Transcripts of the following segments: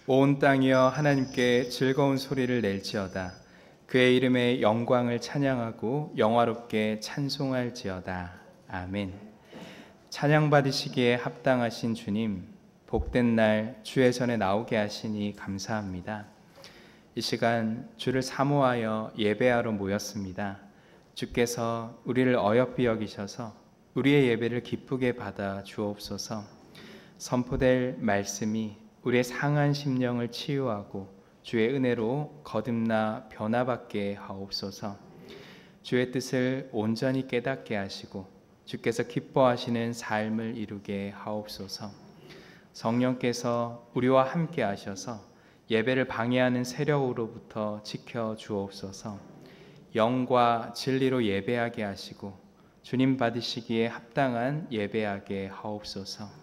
온 땅이여 하나님께 즐거운 소리를 낼지어다. 그의 이름의 영광을 찬양하고 영화롭게 찬송할지어다. 아멘. 찬양 받으시기에 합당하신 주님, 복된 날 주의 전에 나오게 하시니 감사합니다. 이 시간 주를 사모하여 예배하러 모였습니다. 주께서 우리를 어여삐 여기셔서 우리의 예배를 기쁘게 받아 주옵소서. 선포될 말씀이 우리의 상한 심령을 치유하고 주의 은혜로 거듭나 변화받게 하옵소서. 주의 뜻을 온전히 깨닫게 하시고 주께서 기뻐하시는 삶을 이루게 하옵소서. 성령께서 우리와 함께 하셔서 예배를 방해하는 세력으로부터 지켜 주옵소서. 영과 진리로 예배하게 하시고 주님 받으시기에 합당한 예배하게 하옵소서.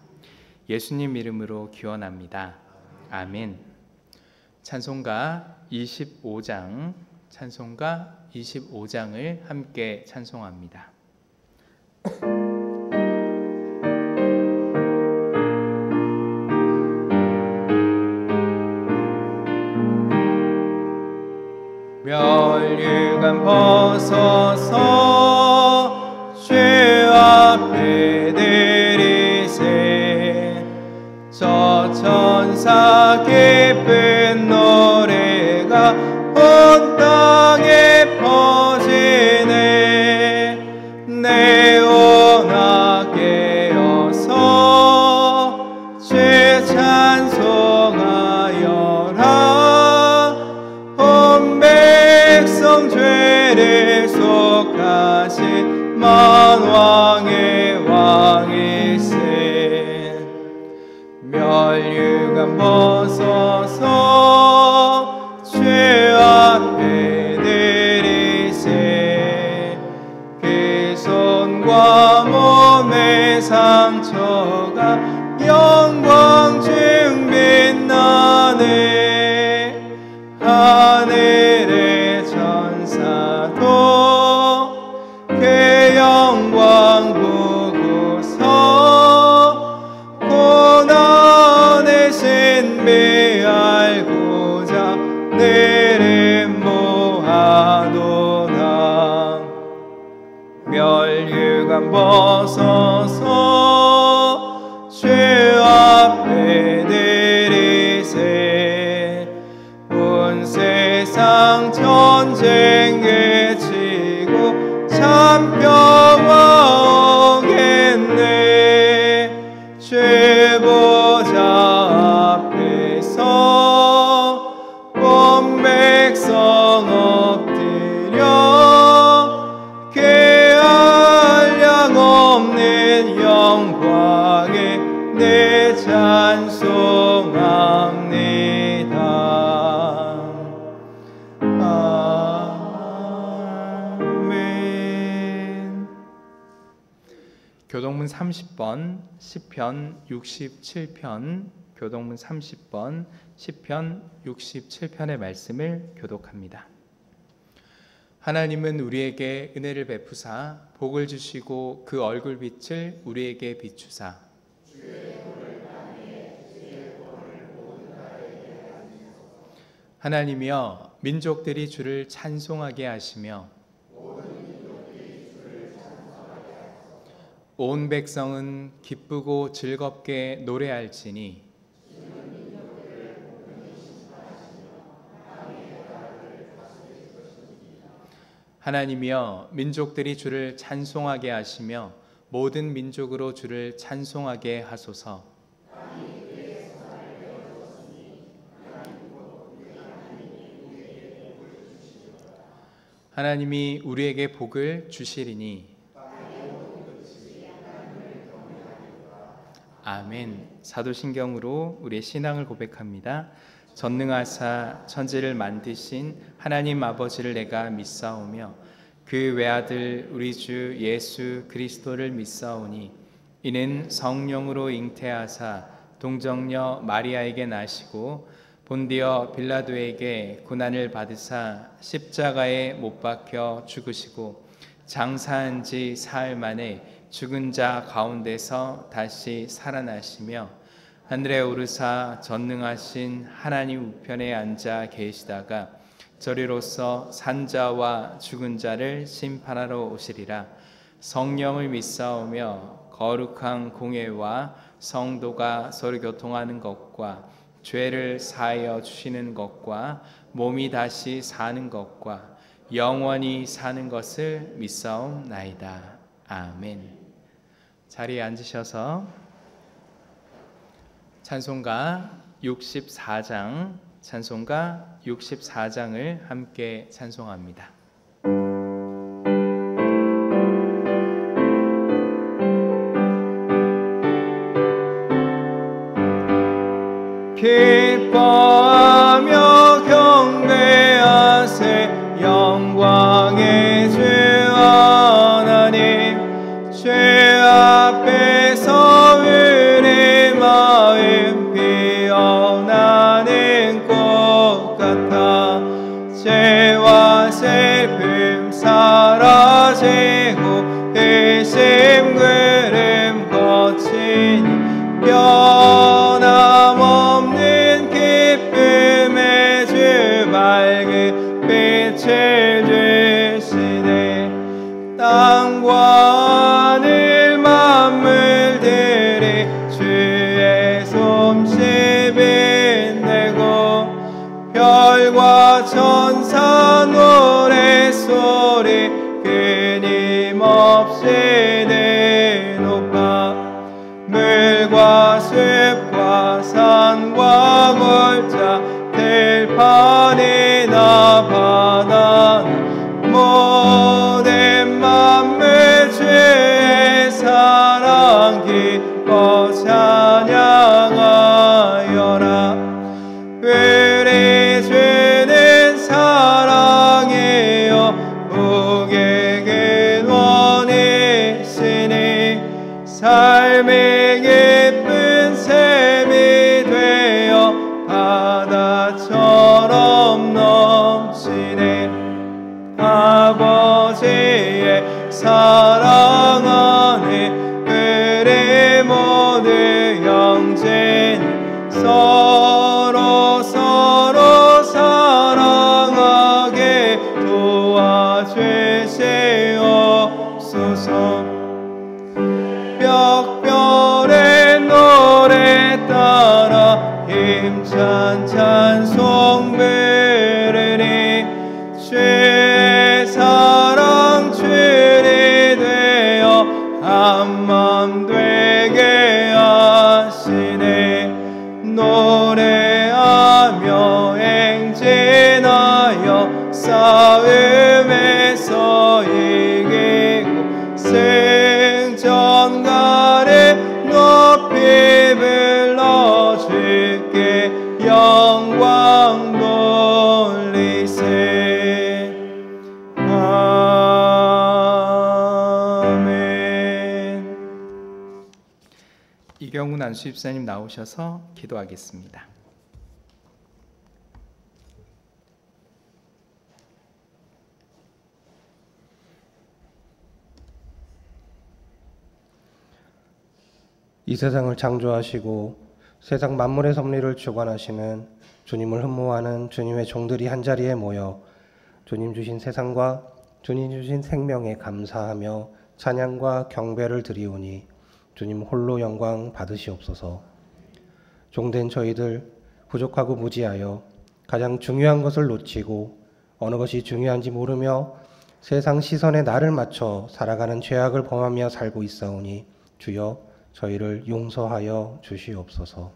예수님 이름으로 기원합니다. 아멘. 찬송가 25장을 함께 찬송합니다. 멸류관 벗어서 주 앞에 드리세. 저 천사 기쁜 노래가 온 땅에 퍼지네. 내오나 깨어서 주 찬송하여라. 온 백성 죄를 속하신 만왕의 왕이세. 멸류관 벗어서 주 앞에 드리세. 그 손과 몸의 상처가 영광 중 빛나네. 하늘의 천사도 그 영광 보고서 고난의 신비 알고자 내 이름 모아도다. 멸류관 벗어서 주 앞에 드리세. 온 세상 전쟁 그치고 참 평화 오겠네. 주 보좌 앞에서 온 백성 엎드려 그 한량 없는 영광에 내 찬송합니다. 아멘. 교동문 30번 시편 67편, 교동문 30번 시편 67편의 말씀을 교독합니다. 하나님은 우리에게 은혜를 베푸사 복을 주시고 그 얼굴빛을 우리에게 비추사 하나님이여 민족들이 주를 찬송하게 하시며 온 백성은 기쁘고 즐겁게 노래할지니 하나님이여 민족들이 주를 찬송하게 하시며 모든 민족으로 주를 찬송하게 하소서. 하나님이 우리에게 복을 주시리니 아멘. 사도신경으로 우리의 신앙을 고백합니다. 전능하사 천지를 만드신 하나님 아버지를 내가 믿사오며 그 외아들 우리 주 예수 그리스도를 믿사오니 이는 성령으로 잉태하사 동정녀 마리아에게 나시고 본디어 빌라도에게 고난을 받으사 십자가에 못 박혀 죽으시고 장사한 지 사흘 만에 죽은 자 가운데서 다시 살아나시며 하늘에 오르사 전능하신 하나님 우편에 앉아 계시다가 저리로서 산자와 죽은 자를 심판하러 오시리라. 성령을 믿사오며 거룩한 공예와 성도가 서로 교통하는 것과 죄를 사하여 주시는 것과 몸이 다시 사는 것과 영원히 사는 것을 믿사옵나이다. 아멘. 자리에 앉으셔서 찬송가 64장을 함께 찬송합니다. 기뻐하며 경배하세 영광의 주 하나님. 죄 앞에서 우리 마음 피어나는 꽃 같아 죄와 슬픔 사라지고 의심 구름 거치니 변함없는 기쁨의 주 밝은 빛을 주시네. 땅과 하늘 만물들이 주의 솜씨 빛내고 별과 천사 노래소리 끊임없이 높아 물과 숲과 산과 골짜 들판이나 바다나 모든 만물 주의 사랑 기뻐 찬양하여라. 우리 주는 사랑이요 복의 근원이시니 삶의 기쁜 샘이 되어 바다처럼 넘치네. 아버지의 사랑 안에 우리 모두 형제는 서로 사랑하게 도와주시옵소서. 벽별의 노래 따라 힘찬 찬송 부르리. 주의 사랑 줄이 되어 한맘 되게 하시네. 노래하며 행진하여 싸움에서 이기고 승전가를 높이 불러 주께 영광 돌리세. 이경훈 안수집사님 나오셔서 기도하겠습니다. 이 세상을 창조하시고 세상 만물의 섭리를 주관하시는 주님을 흠모하는 주님의 종들이 한자리에 모여 주님 주신 세상과 주님 주신 생명에 감사하며 찬양과 경배를 드리오니 주님 홀로 영광 받으시옵소서. 종된 저희들 부족하고 무지하여 가장 중요한 것을 놓치고 어느 것이 중요한지 모르며 세상 시선에 나를 맞춰 살아가는 죄악을 범하며 살고 있사오니 주여 저희를 용서하여 주시옵소서.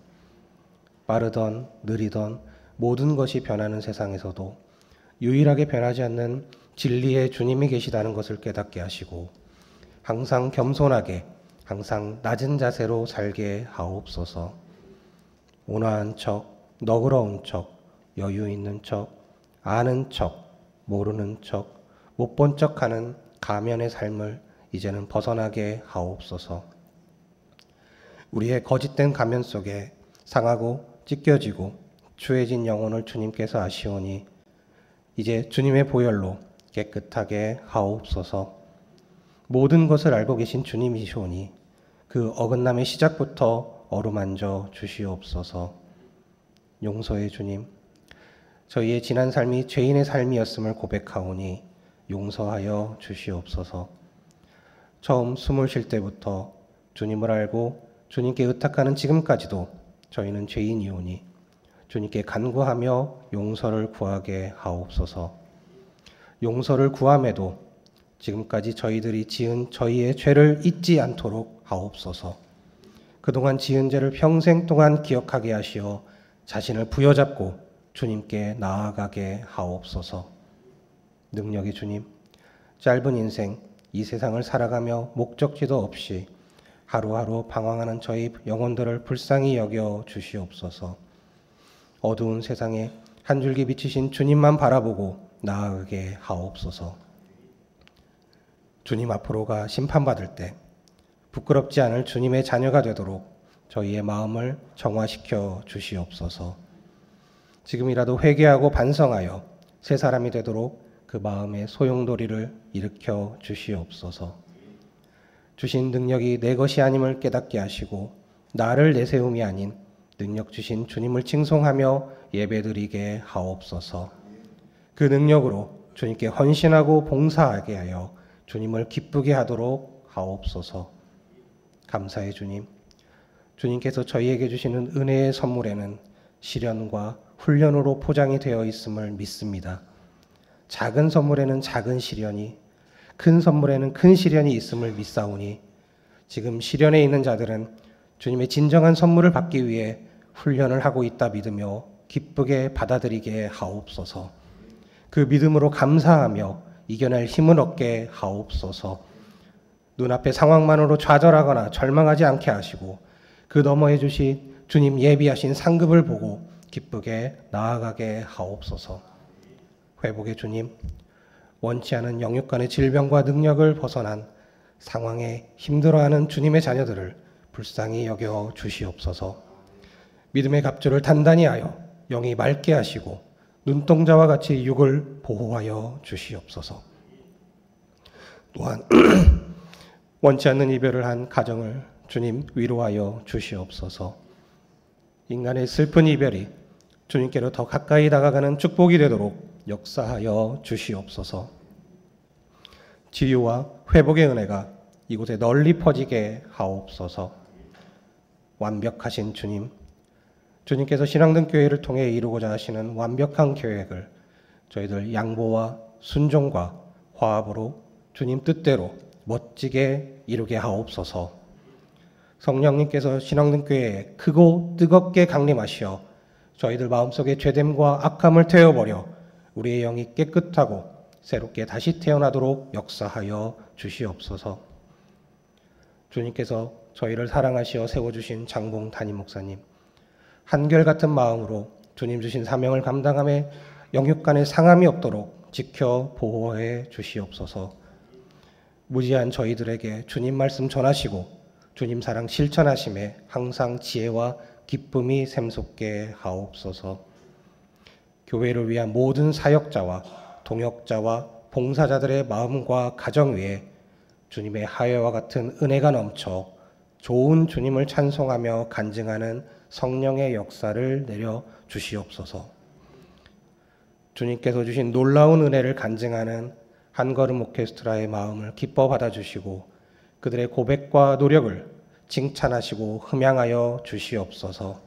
빠르던 느리던 모든 것이 변하는 세상에서도 유일하게 변하지 않는 진리의 주님이 계시다는 것을 깨닫게 하시고 항상 겸손하게 항상 낮은 자세로 살게 하옵소서. 온화한 척, 너그러운 척, 여유 있는 척, 아는 척, 모르는 척, 못 본 척하는 가면의 삶을 이제는 벗어나게 하옵소서. 우리의 거짓된 가면 속에 상하고 찢겨지고 추해진 영혼을 주님께서 아시오니 이제 주님의 보혈로 깨끗하게 하옵소서. 모든 것을 알고 계신 주님이시오니 그 어긋남의 시작부터 어루만져 주시옵소서. 용서의 주님, 저희의 지난 삶이 죄인의 삶이었음을 고백하오니 용서하여 주시옵소서. 처음 숨을 쉴 때부터 주님을 알고 주님께 의탁하는 지금까지도 저희는 죄인이오니 주님께 간구하며 용서를 구하게 하옵소서. 용서를 구함에도 지금까지 저희들이 지은 저희의 죄를 잊지 않도록 하옵소서. 그동안 지은 죄를 평생 동안 기억하게 하시어 자신을 부여잡고 주님께 나아가게 하옵소서. 능력의 주님, 짧은 인생 이 세상을 살아가며 목적지도 없이 하루하루 방황하는 저희 영혼들을 불쌍히 여겨 주시옵소서. 어두운 세상에 한 줄기 비치신 주님만 바라보고 나아가게 하옵소서. 주님 앞으로가 심판받을 때 부끄럽지 않을 주님의 자녀가 되도록 저희의 마음을 정화시켜 주시옵소서. 지금이라도 회개하고 반성하여 새 사람이 되도록 그 마음의 소용돌이를 일으켜 주시옵소서. 주신 능력이 내 것이 아님을 깨닫게 하시고 나를 내세움이 아닌 능력 주신 주님을 칭송하며 예배드리게 하옵소서. 그 능력으로 주님께 헌신하고 봉사하게 하여 주님을 기쁘게 하도록 하옵소서. 감사의 주님, 주님께서 저희에게 주시는 은혜의 선물에는 시련과 훈련으로 포장이 되어 있음을 믿습니다. 작은 선물에는 작은 시련이, 큰 선물에는 큰 시련이 있음을 믿사오니 지금 시련에 있는 자들은 주님의 진정한 선물을 받기 위해 훈련을 하고 있다 믿으며 기쁘게 받아들이게 하옵소서. 그 믿음으로 감사하며 이겨낼 힘을 얻게 하옵소서. 눈앞의 상황만으로 좌절하거나 절망하지 않게 하시고 그 너머에 주신 주님 예비하신 상급을 보고 기쁘게 나아가게 하옵소서. 회복의 주님, 원치 않은 영육 간의 질병과 능력을 벗어난 상황에 힘들어하는 주님의 자녀들을 불쌍히 여겨 주시옵소서. 믿음의 갑주를 단단히 하여 영이 맑게 하시고 눈동자와 같이 육을 보호하여 주시옵소서. 또한 원치 않는 이별을 한 가정을 주님 위로하여 주시옵소서. 인간의 슬픈 이별이 주님께로 더 가까이 다가가는 축복이 되도록 역사하여 주시옵소서. 치유와 회복의 은혜가 이곳에 널리 퍼지게 하옵소서. 완벽하신 주님, 주님께서 신앙등교회를 통해 이루고자 하시는 완벽한 계획을 저희들 양보와 순종과 화합으로 주님 뜻대로 멋지게 이루게 하옵소서. 성령님께서 신앙등교회에 크고 뜨겁게 강림하시어 저희들 마음속에 죄됨과 악함을 태워버려 우리의 영이 깨끗하고 새롭게 다시 태어나도록 역사하여 주시옵소서. 주님께서 저희를 사랑하시어 세워주신 장봉 담임 목사님, 한결같은 마음으로 주님 주신 사명을 감당함에 영육 간의 상함이 없도록 지켜 보호해 주시옵소서. 무지한 저희들에게 주님 말씀 전하시고 주님 사랑 실천하심에 항상 지혜와 기쁨이 샘솟게 하옵소서. 교회를 위한 모든 사역자와 동역자와 봉사자들의 마음과 가정 위에 주님의 하여와 같은 은혜가 넘쳐 좋은 주님을 찬송하며 간증하는 성령의 역사를 내려 주시옵소서. 주님께서 주신 놀라운 은혜를 간증하는 한걸음 오케스트라의 마음을 기뻐 받아주시고 그들의 고백과 노력을 칭찬하시고 흠양하여 주시옵소서.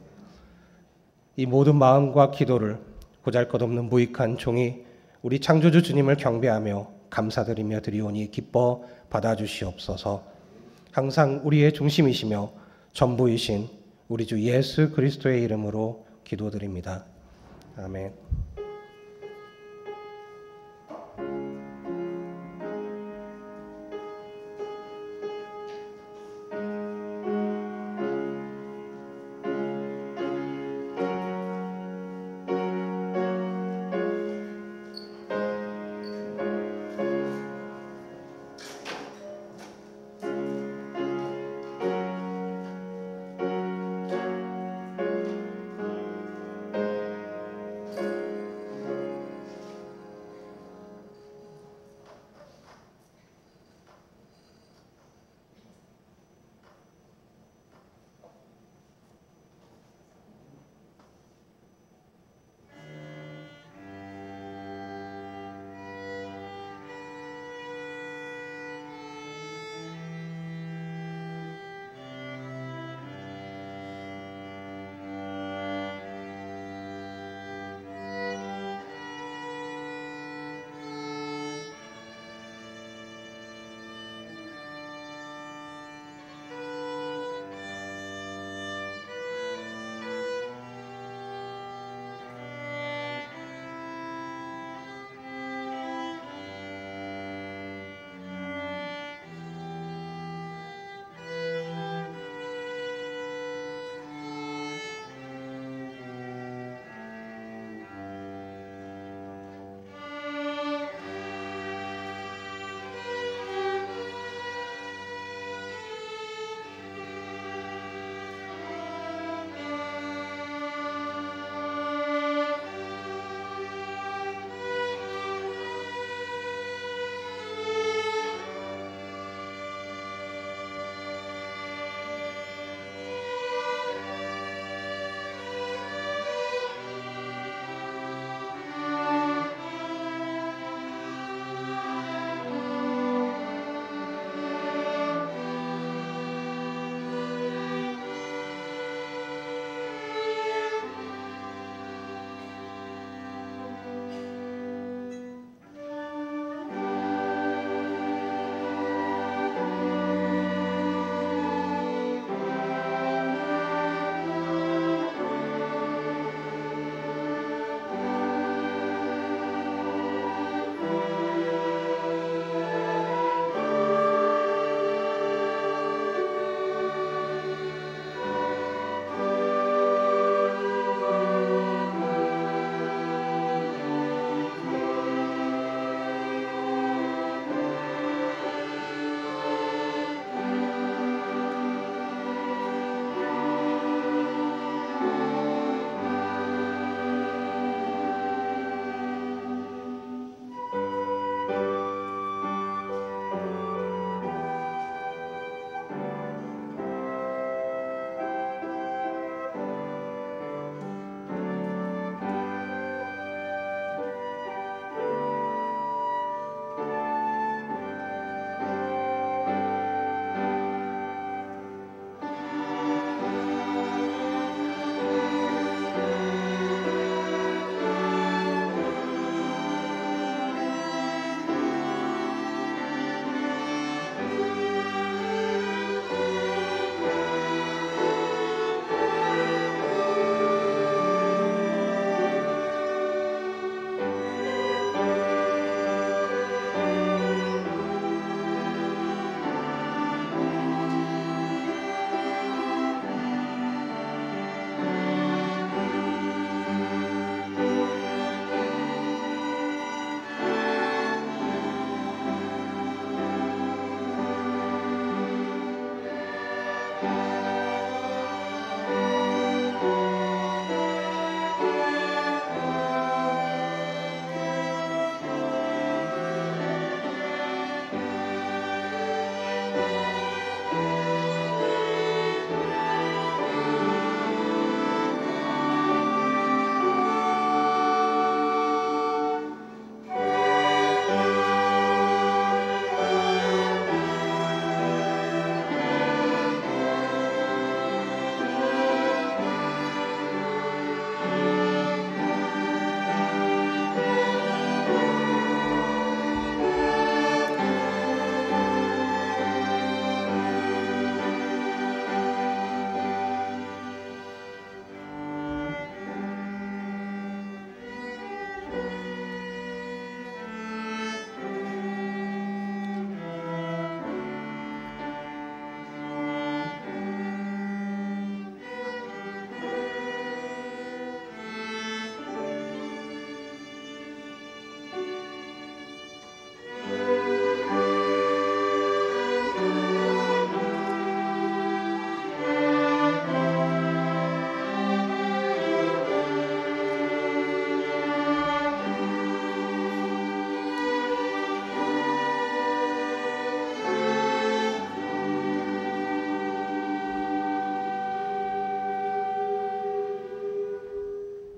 이 모든 마음과 기도를 보잘것없는 무익한 종이 우리 창조주 주님을 경배하며 감사드리며 드리오니 기뻐 받아주시옵소서. 항상 우리의 중심이시며 전부이신 우리 주 예수 그리스도의 이름으로 기도드립니다. 아멘.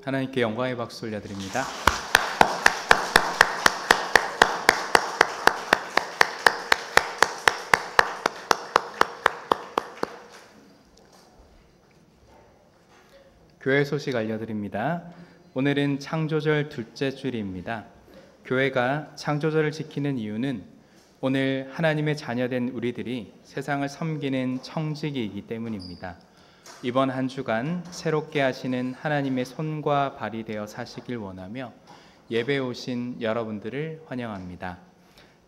하나님께 영광의 박수 올려드립니다. 교회 소식 알려드립니다. 오늘은 창조절 둘째 주일입니다. 교회가 창조절을 지키는 이유는 오늘 하나님의 자녀된 우리들이 세상을 섬기는 청지기이기 때문입니다. 이번 한 주간 새롭게 하시는 하나님의 손과 발이 되어 사시길 원하며 예배에 오신 여러분들을 환영합니다.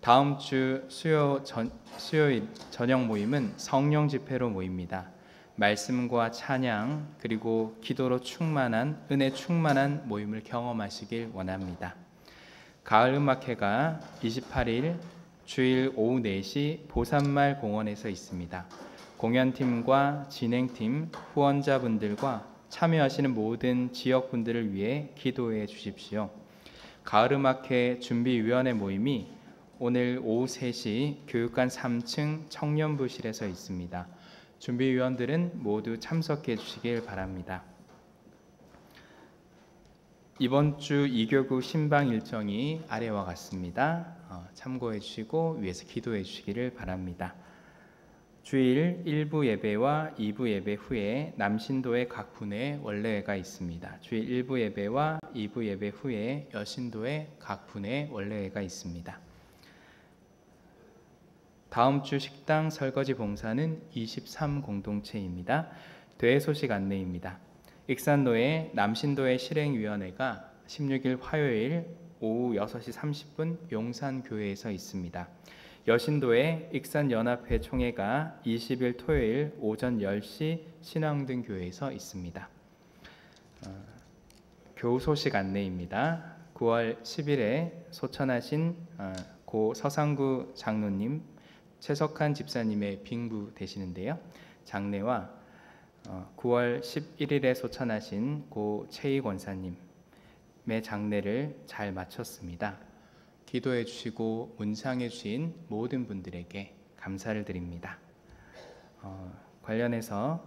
다음 주 수요일 저녁 모임은 성령 집회로 모입니다. 말씀과 찬양 그리고 기도로 충만한 은혜 충만한 모임을 경험하시길 원합니다. 가을 음악회가 28일 주일 오후 4시 보산말 공원에서 있습니다. 공연팀과 진행팀, 후원자분들과 참여하시는 모든 지역분들을 위해 기도해 주십시오. 가을음악회 준비위원회 모임이 오늘 오후 3시 교육관 3층 청년부실에서 있습니다. 준비위원들은 모두 참석해 주시길 바랍니다. 이번 주 2교구 신방 일정이 아래와 같습니다. 참고해 주시고 위에서 기도해 주시기를 바랍니다. 주일 1부 예배와 2부 예배 후에 남신도의 각 분회에 원래회가 있습니다. 주일 1부 예배와 2부 예배 후에 여신도의 각 분회에 원래회가 있습니다. 다음 주 식당 설거지 봉사는 23 공동체입니다. 대회 소식 안내입니다. 익산도의 남신도의 실행위원회가 16일 화요일 오후 6시 30분 용산교회에서 있습니다. 여신도의 익산연합회 총회가 20일 토요일 오전 10시 신앙등교회에서 있습니다. 교우 소식 안내입니다. 9월 10일에 소천하신 고 서상구 장로님, 최석한 집사님의 빙부 되시는데요. 장례와 9월 11일에 소천하신 고 최희 권사님의 장례를 잘 마쳤습니다. 기도해 주시고 문상해 주신 모든 분들에게 감사를 드립니다. 관련해서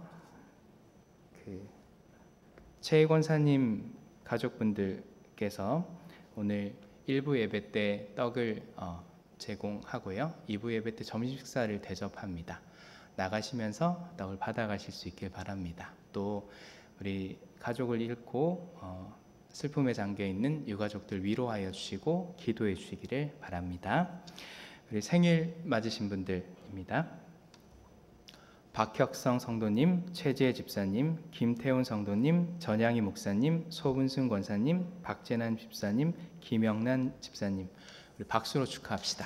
최희 권사님 가족분들께서 오늘 1부 예배 때 떡을 제공하고요. 2부 예배 때 점심 식사를 대접합니다. 나가시면서 떡을 받아가실 수 있길 바랍니다. 또 우리 가족을 잃고 슬픔에 잠겨있는 유가족들 위로하여 주시고 기도해 주시기를 바랍니다. 우리 생일 맞으신 분들입니다. 박혁성 성도님, 최지혜 집사님, 김태훈 성도님, 전양희 목사님, 소분순 권사님, 박재난 집사님, 김영란 집사님, 우리 박수로 축하합시다.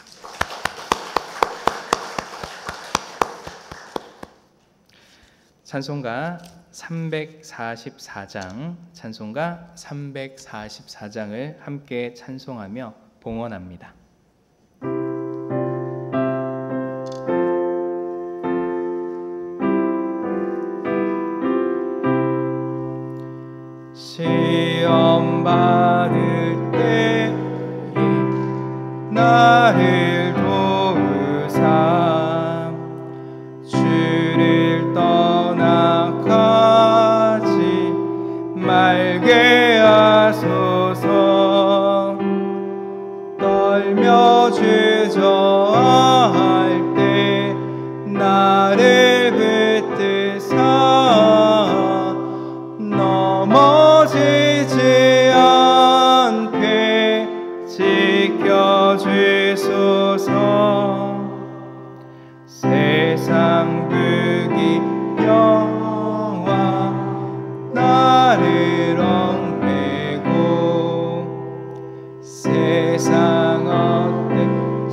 찬송가 344장을 함께 찬송하며 봉헌합니다. 시험 받을 때 나를 도우사 주를 떠나 가지 말게 하소서. 떨며 주저할 때 나를 붙드사 넘어지지 않게 지켜주소서. 세상 부귀영화 나를 얽매고 세상 헛된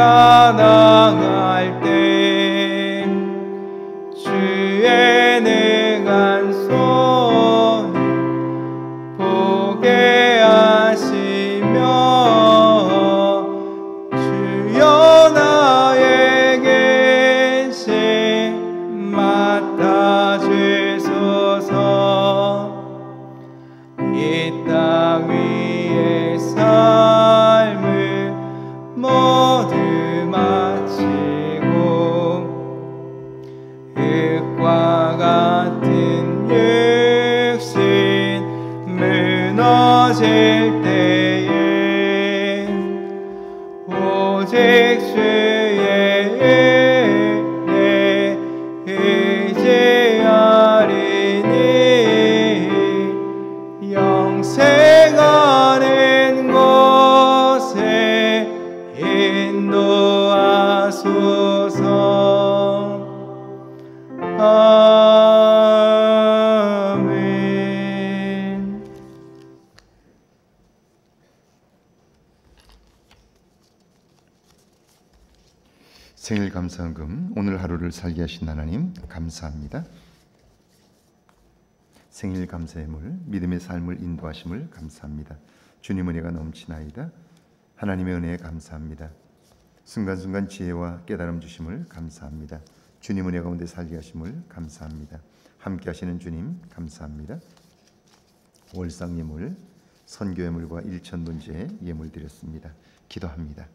나아갈 때 주의 능한 손 보게 하시며 주여 나의 계심 맡아주소서. 이 땅 위의 삶을 모두 마치고 흙과 같은 육신 무너질 때에 오직 주의 은혜 의지하리니 영생하는 곳에 인도하소서. 아멘. 생일 감사헌금, 오늘 하루를 살게 하신 하나님 감사합니다. 생일 감사의 물, 믿음의 삶을 인도하심을 감사합니다. 주님 은혜가 넘치나이다. 하나님의 은혜에 감사합니다. 순간순간 지혜와 깨달음 주심을 감사합니다. 주님 은혜 가운데 살게 하심을 감사합니다. 함께 하시는 주님 감사합니다. 월상 예물, 선교 예물과 일천문제 예물 드렸습니다. 기도합니다.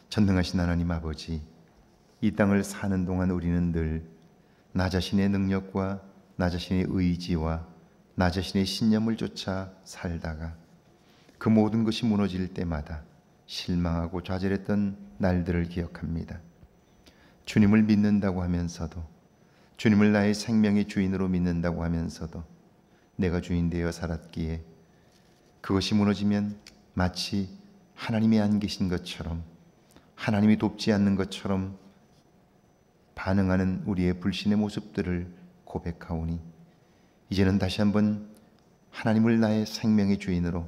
전능하신 하나님 아버지, 이 땅을 사는 동안 우리는 늘 나 자신의 능력과 나 자신의 의지와 나 자신의 신념을 쫓아 살다가 그 모든 것이 무너질 때마다 실망하고 좌절했던 날들을 기억합니다. 주님을 믿는다고 하면서도, 주님을 나의 생명의 주인으로 믿는다고 하면서도 내가 주인 되어 살았기에 그것이 무너지면 마치 하나님이 안 계신 것처럼, 하나님이 돕지 않는 것처럼 반응하는 우리의 불신의 모습들을 고백하오니 이제는 다시 한번 하나님을 나의 생명의 주인으로,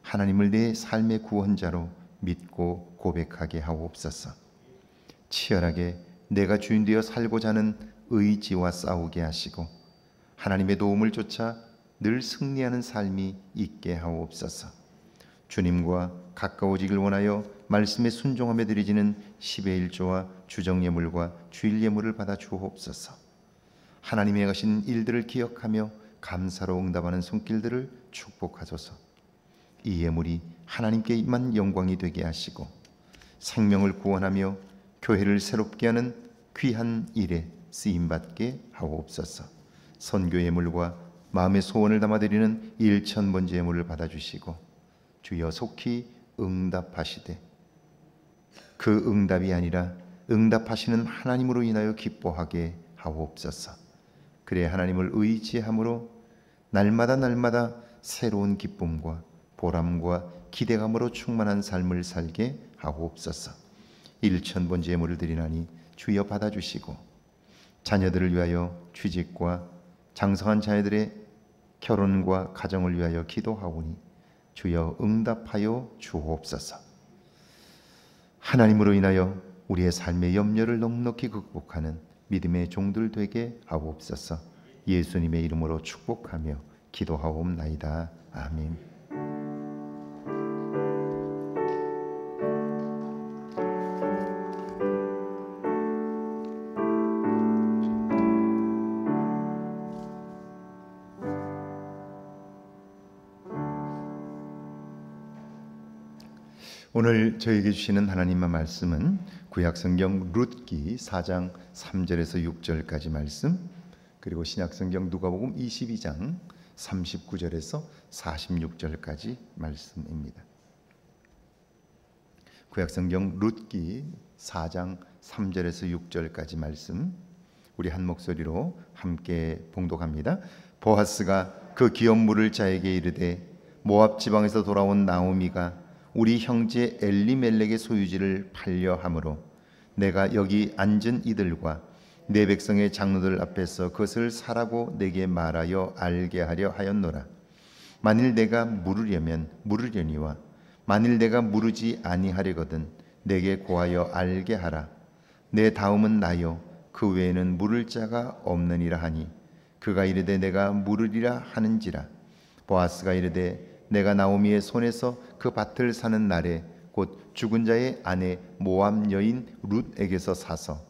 하나님을 내 삶의 구원자로 믿고 고백하게 하옵소서. 치열하게 내가 주인 되어 살고자 하는 의지와 싸우게 하시고 하나님의 도움을 쫓아 늘 승리하는 삶이 있게 하옵소서. 주님과 가까워지길 원하여 말씀에 순종하며 드려지는 10의 1조와 주정예물과 주일예물을 받아 주옵소서. 하나님의 하신 일들을 기억하며 감사로 응답하는 손길들을 축복하소서. 이 예물이 하나님께만 영광이 되게 하시고 생명을 구원하며 교회를 새롭게 하는 귀한 일에 쓰임받게 하옵소서. 선교 예물과 마음의 소원을 담아드리는 일천번제 예물을 받아주시고 주여 속히 응답하시되 그 응답이 아니라 응답하시는 하나님으로 인하여 기뻐하게 하옵소서. 그래 하나님을 의지함으로 날마다 새로운 기쁨과 보람과 기대감으로 충만한 삶을 살게 하옵소서. 일천번제 예물을 드리나니 주여 받아주시고 자녀들을 위하여 취직과 장성한 자녀들의 결혼과 가정을 위하여 기도하오니 주여 응답하여 주옵소서. 하나님으로 인하여 우리의 삶의 염려를 넉넉히 극복하는 믿음의 종들 되게 하옵소서. 예수님의 이름으로 축복하며 기도하옵나이다. 아멘. 오늘 저에게 주시는 하나님의 말씀은 구약성경 룻기 4장 3절에서 6절까지 말씀, 그리고 신약성경 누가복음 22장 39절에서 46절까지 말씀입니다. 구약성경 룻기 4장 3절에서 6절까지 말씀, 우리 한 목소리로 함께 봉독합니다. 보아스가 그 기업 물을 자에게 이르되 모압 지방에서 돌아온 나오미가 우리 형제 엘리멜렉의 소유지를 팔려 함으로 내가 여기 앉은 이들과 내 백성의 장로들 앞에서 그것을 사라고 내게 말하여 알게 하려 하였노라. 만일 내가 물으려면 물으려니와 만일 내가 물으지 아니하려거든 내게 고하여 알게 하라. 내 다음은 나요 그 외에는 물을 자가 없느니라 하니 그가 이르되 내가 물으리라 하는지라. 보아스가 이르되 내가 나오미의 손에서 그 밭을 사는 날에 곧 죽은 자의 아내 모압 여인 룻에게서 사서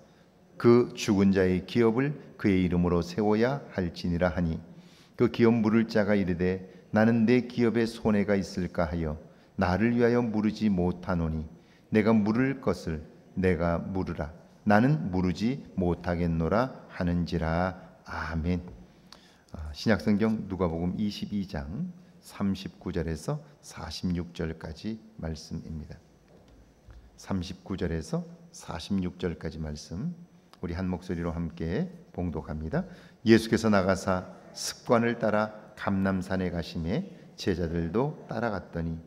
그 죽은 자의 기업을 그의 이름으로 세워야 할지니라 하니 그 기업 물을 자가 이르되 나는 내 기업에 손해가 있을까 하여 나를 위하여 물으지 못하노니 내가 물을 것을 내가 물으라. 나는 물으지 못하겠노라 하는지라. 아멘. 신약성경 누가복음 22장 39절에서 46절까지 말씀입니다. 39절에서 46절까지 말씀 우리 한 목소리로 함께 봉독합니다. 예수께서 나가사 습관을 따라 감람산에 가시매 제자들도 따라갔더니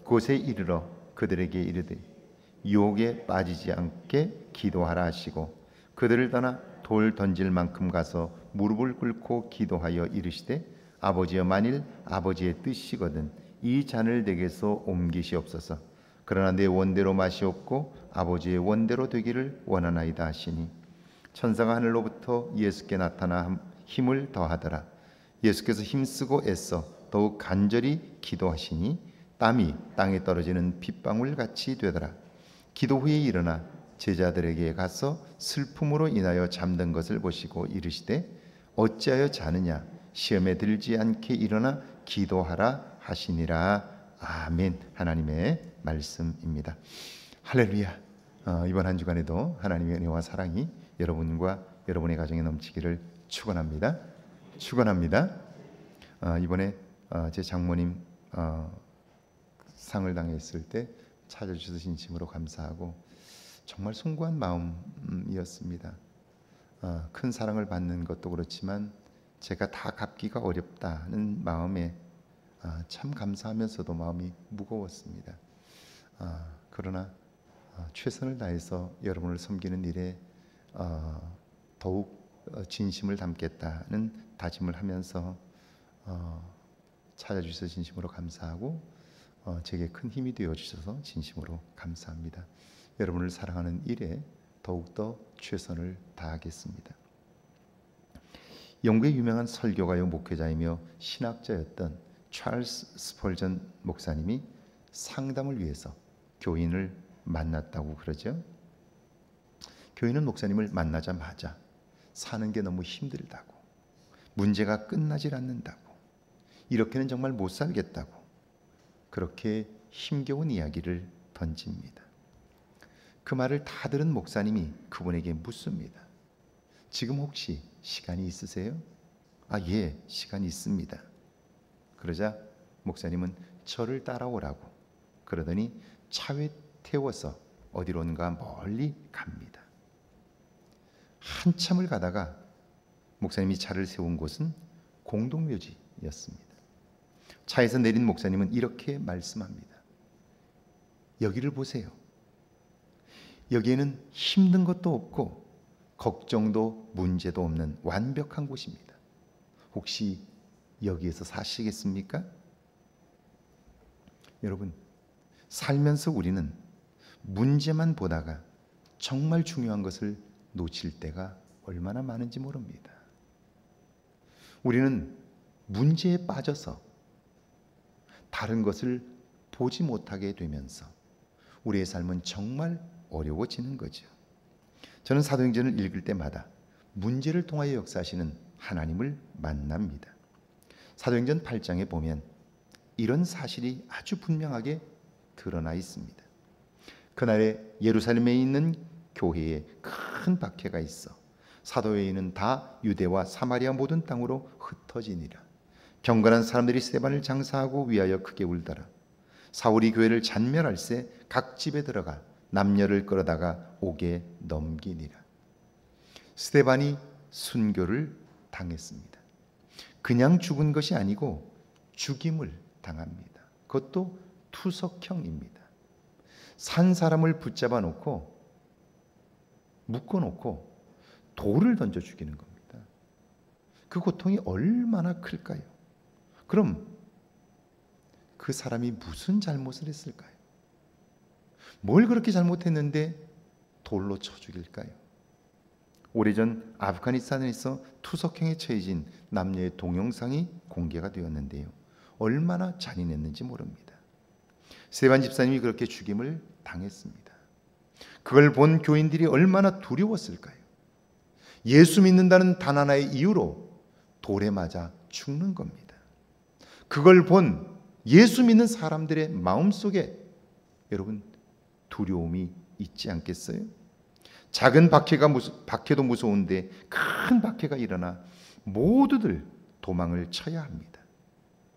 곳에 이르러 그들에게 이르되 유혹에 빠지지 않게 기도하라 하시고 그들을 떠나 돌 던질 만큼 가서 무릎을 꿇고 기도하여 이르시되 아버지여 만일 아버지의 뜻이거든 이 잔을 내게서 옮기시옵소서. 그러나 내 원대로 마시옵고 아버지의 원대로 되기를 원하나이다 하시니 천사가 하늘로부터 예수께 나타나 힘을 더하더라. 예수께서 힘쓰고 애써 더욱 간절히 기도하시니 땀이 땅에 떨어지는 빗방울 같이 되더라. 기도 후에 일어나 제자들에게 가서 슬픔으로 인하여 잠든 것을 보시고 이르시되 어찌하여 자느냐 시험에 들지 않게 일어나 기도하라 하시니라. 아멘. 하나님의 말씀입니다. 할렐루야. 이번 한 주간에도 하나님의 은혜와 사랑이 여러분과 여러분의 가정에 넘치기를 축원합니다. 축원합니다. 이번에 제 장모님 상을 당했을 때 찾아주셔서 진심으로 감사하고 정말 숭고한 마음이었습니다. 큰 사랑을 받는 것도 그렇지만 제가 다 갚기가 어렵다는 마음에 참 감사하면서도 마음이 무거웠습니다. 그러나 최선을 다해서 여러분을 섬기는 일에 더욱 진심을 담겠다는 다짐을 하면서 찾아주셔서 진심으로 감사하고 제게 큰 힘이 되어주셔서 진심으로 감사합니다. 여러분을 사랑하는 일에 더욱더 최선을 다하겠습니다. 영국의 유명한 설교가요 목회자이며 신학자였던 찰스 스펄전 목사님이 상담을 위해서 교인을 만났다고 그러죠. 교인은 목사님을 만나자마자 사는 게 너무 힘들다고, 문제가 끝나질 않는다고, 이렇게는 정말 못 살겠다고 그렇게 힘겨운 이야기를 던집니다. 그 말을 다 들은 목사님이 그분에게 묻습니다. 지금 혹시 시간이 있으세요? 예, 시간이 있습니다. 그러자 목사님은 저를 따라오라고 그러더니 차에 태워서 어디론가 멀리 갑니다. 한참을 가다가 목사님이 차를 세운 곳은 공동묘지였습니다. 차에서 내린 목사님은 이렇게 말씀합니다. 여기를 보세요. 여기에는 힘든 것도 없고 걱정도 문제도 없는 완벽한 곳입니다. 혹시 여기에서 사시겠습니까? 여러분, 살면서 우리는 문제만 보다가 정말 중요한 것을 놓칠 때가 얼마나 많은지 모릅니다. 우리는 문제에 빠져서 다른 것을 보지 못하게 되면서 우리의 삶은 정말 어려워지는 거죠. 저는 사도행전을 읽을 때마다 문제를 통하여 역사하시는 하나님을 만납니다. 사도행전 8장에 보면 이런 사실이 아주 분명하게 드러나 있습니다. 그날에 예루살렘에 있는 교회에 큰 박해가 있어 사도회의는 다 유대와 사마리아 모든 땅으로 흩어지니라. 경건한 사람들이 스데반을 장사하고 위하여 크게 울더라. 사울이 교회를 잔멸할세 각 집에 들어가 남녀를 끌어다가 옥에 넘기니라. 스데반이 순교를 당했습니다. 그냥 죽은 것이 아니고 죽임을 당합니다. 그것도 투석형입니다. 산 사람을 붙잡아 놓고 묶어 놓고 돌을 던져 죽이는 겁니다. 그 고통이 얼마나 클까요? 그럼 그 사람이 무슨 잘못을 했을까요? 뭘 그렇게 잘못했는데 돌로 쳐 죽일까요? 오래전 아프가니스탄에서 투석형에 처해진 남녀의 동영상이 공개가 되었는데요. 얼마나 잔인했는지 모릅니다. 스데반 집사님이 그렇게 죽임을 당했습니다. 그걸 본 교인들이 얼마나 두려웠을까요? 예수 믿는다는 단 하나의 이유로 돌에 맞아 죽는 겁니다. 그걸 본 예수 믿는 사람들의 마음속에 여러분 두려움이 있지 않겠어요? 작은 박해도 무서운데 큰 박해가 일어나 모두들 도망을 쳐야 합니다.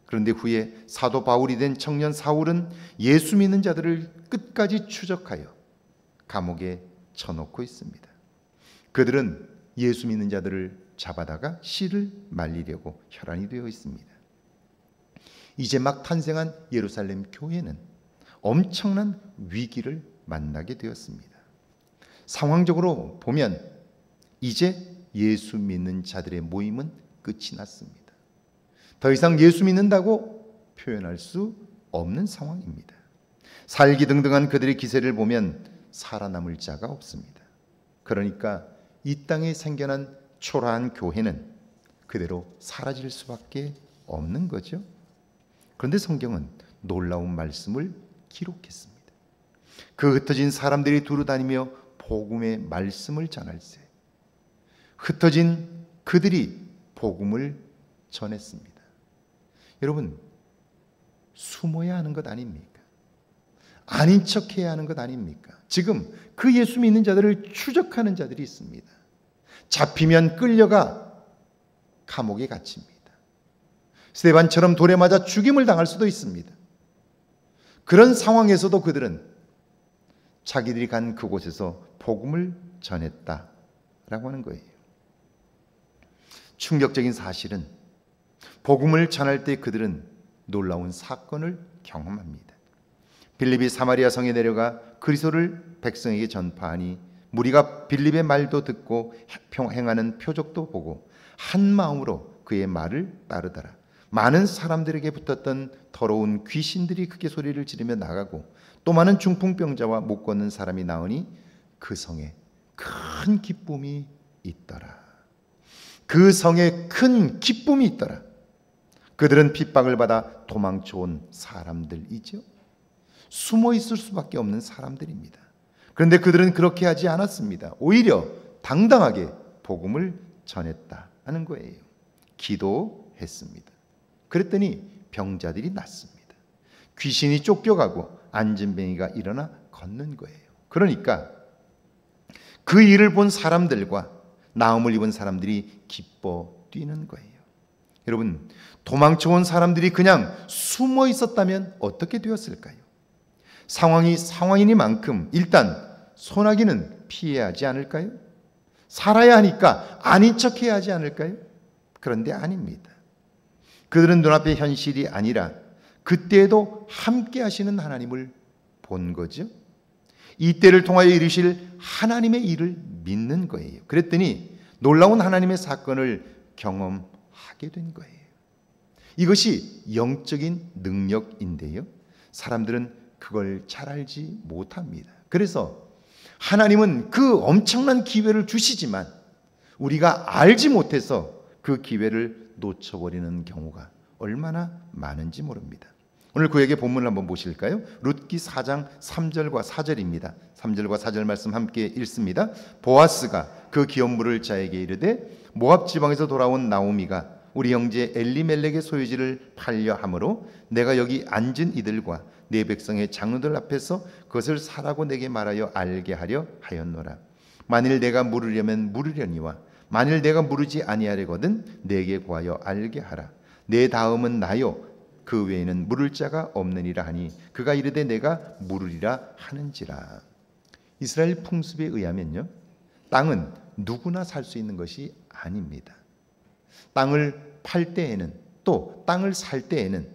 그런데 후에 사도 바울이 된 청년 사울은 예수 믿는 자들을 끝까지 추적하여 감옥에 쳐놓고 있습니다. 그들은 예수 믿는 자들을 잡아다가 씨를 말리려고 혈안이 되어 있습니다. 이제 막 탄생한 예루살렘 교회는 엄청난 위기를 만나게 되었습니다. 상황적으로 보면 이제 예수 믿는 자들의 모임은 끝이 났습니다. 더 이상 예수 믿는다고 표현할 수 없는 상황입니다. 살기등등한 그들의 기세를 보면 살아남을 자가 없습니다. 그러니까 이 땅에 생겨난 초라한 교회는 그대로 사라질 수밖에 없는 거죠. 그런데 성경은 놀라운 말씀을 기록했습니다. 그 흩어진 사람들이 두루다니며 복음의 말씀을 전할세 흩어진 그들이 복음을 전했습니다. 여러분, 숨어야 하는 것 아닙니까? 아닌 척해야 하는 것 아닙니까? 지금 그 예수 믿는 자들을 추적하는 자들이 있습니다. 잡히면 끌려가 감옥에 갇힙니다. 스데반처럼 돌에 맞아 죽임을 당할 수도 있습니다. 그런 상황에서도 그들은 자기들이 간 그곳에서 복음을 전했다라고 하는 거예요. 충격적인 사실은 복음을 전할 때 그들은 놀라운 사건을 경험합니다. 빌립이 사마리아 성에 내려가 그리스도를 백성에게 전파하니 무리가 빌립의 말도 듣고 행하는 표적도 보고 한 마음으로 그의 말을 따르더라. 많은 사람들에게 붙었던 더러운 귀신들이 크게 소리를 지르며 나가고 또 많은 중풍병자와 못 걷는 사람이 나으니 그 성에 큰 기쁨이 있더라. 그 성에 큰 기쁨이 있더라. 그들은 핍박을 받아 도망쳐온 사람들이죠. 숨어 있을 수밖에 없는 사람들입니다. 그런데 그들은 그렇게 하지 않았습니다. 오히려 당당하게 복음을 전했다 하는 거예요. 기도했습니다. 그랬더니 병자들이 낫습니다. 귀신이 쫓겨가고 안진뱅이가 일어나 걷는 거예요. 그러니까 그 일을 본 사람들과 나음을 입은 사람들이 기뻐 뛰는 거예요. 여러분, 도망쳐온 사람들이 그냥 숨어 있었다면 어떻게 되었을까요? 상황이 상황이니만큼 일단 소나기는 피해야 하지 않을까요? 살아야 하니까 아닌 척해야 하지 않을까요? 그런데 아닙니다. 그들은 눈앞의 현실이 아니라 그때에도 함께 하시는 하나님을 본 거죠. 이 때를 통하여 이루실 하나님의 일을 믿는 거예요. 그랬더니 놀라운 하나님의 사건을 경험하게 된 거예요. 이것이 영적인 능력인데요. 사람들은 그걸 잘 알지 못합니다. 그래서 하나님은 그 엄청난 기회를 주시지만 우리가 알지 못해서 그 기회를 놓쳐버리는 경우가 얼마나 많은지 모릅니다. 오늘 구약의 본문을 한번 보실까요? 룻기 4장 3절과 4절입니다. 3절과 4절 말씀 함께 읽습니다. 보아스가 그 기업물을 자에게 이르되 모압 지방에서 돌아온 나오미가 우리 형제 엘리멜렉의 소유지를 팔려 함으로 내가 여기 앉은 이들과 네 백성의 장로들 앞에서 그것을 사라고 내게 말하여 알게 하려 하였노라. 만일 내가 물으려면 물으려니와 만일 내가 물으지 아니하려거든 내게 구하여 알게 하라. 내 다음은 나요 그 외에는 물을 자가 없느니라 하니 그가 이르되 내가 물으리라 하는지라. 이스라엘 풍습에 의하면요, 땅은 누구나 살 수 있는 것이 아닙니다. 땅을 팔 때에는 또 땅을 살 때에는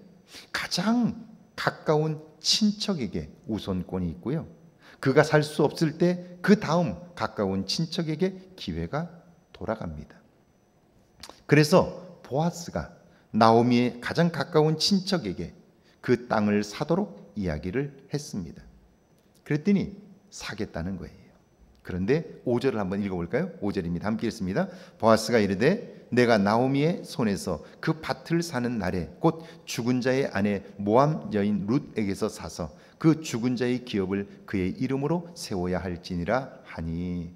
가장 가까운 친척에게 우선권이 있고요. 그가 살 수 없을 때 그 다음 가까운 친척에게 기회가 돌아갑니다. 그래서 보아스가 나오미의 가장 가까운 친척에게 그 땅을 사도록 이야기를 했습니다. 그랬더니 사겠다는 거예요. 그런데 5절을 한번 읽어볼까요? 5절입니다. 함께 읽습니다. 보아스가 이르되 내가 나오미의 손에서 그 밭을 사는 날에 곧 죽은 자의 아내 모함 여인 룻에게서 사서 그 죽은 자의 기업을 그의 이름으로 세워야 할지니라 하니.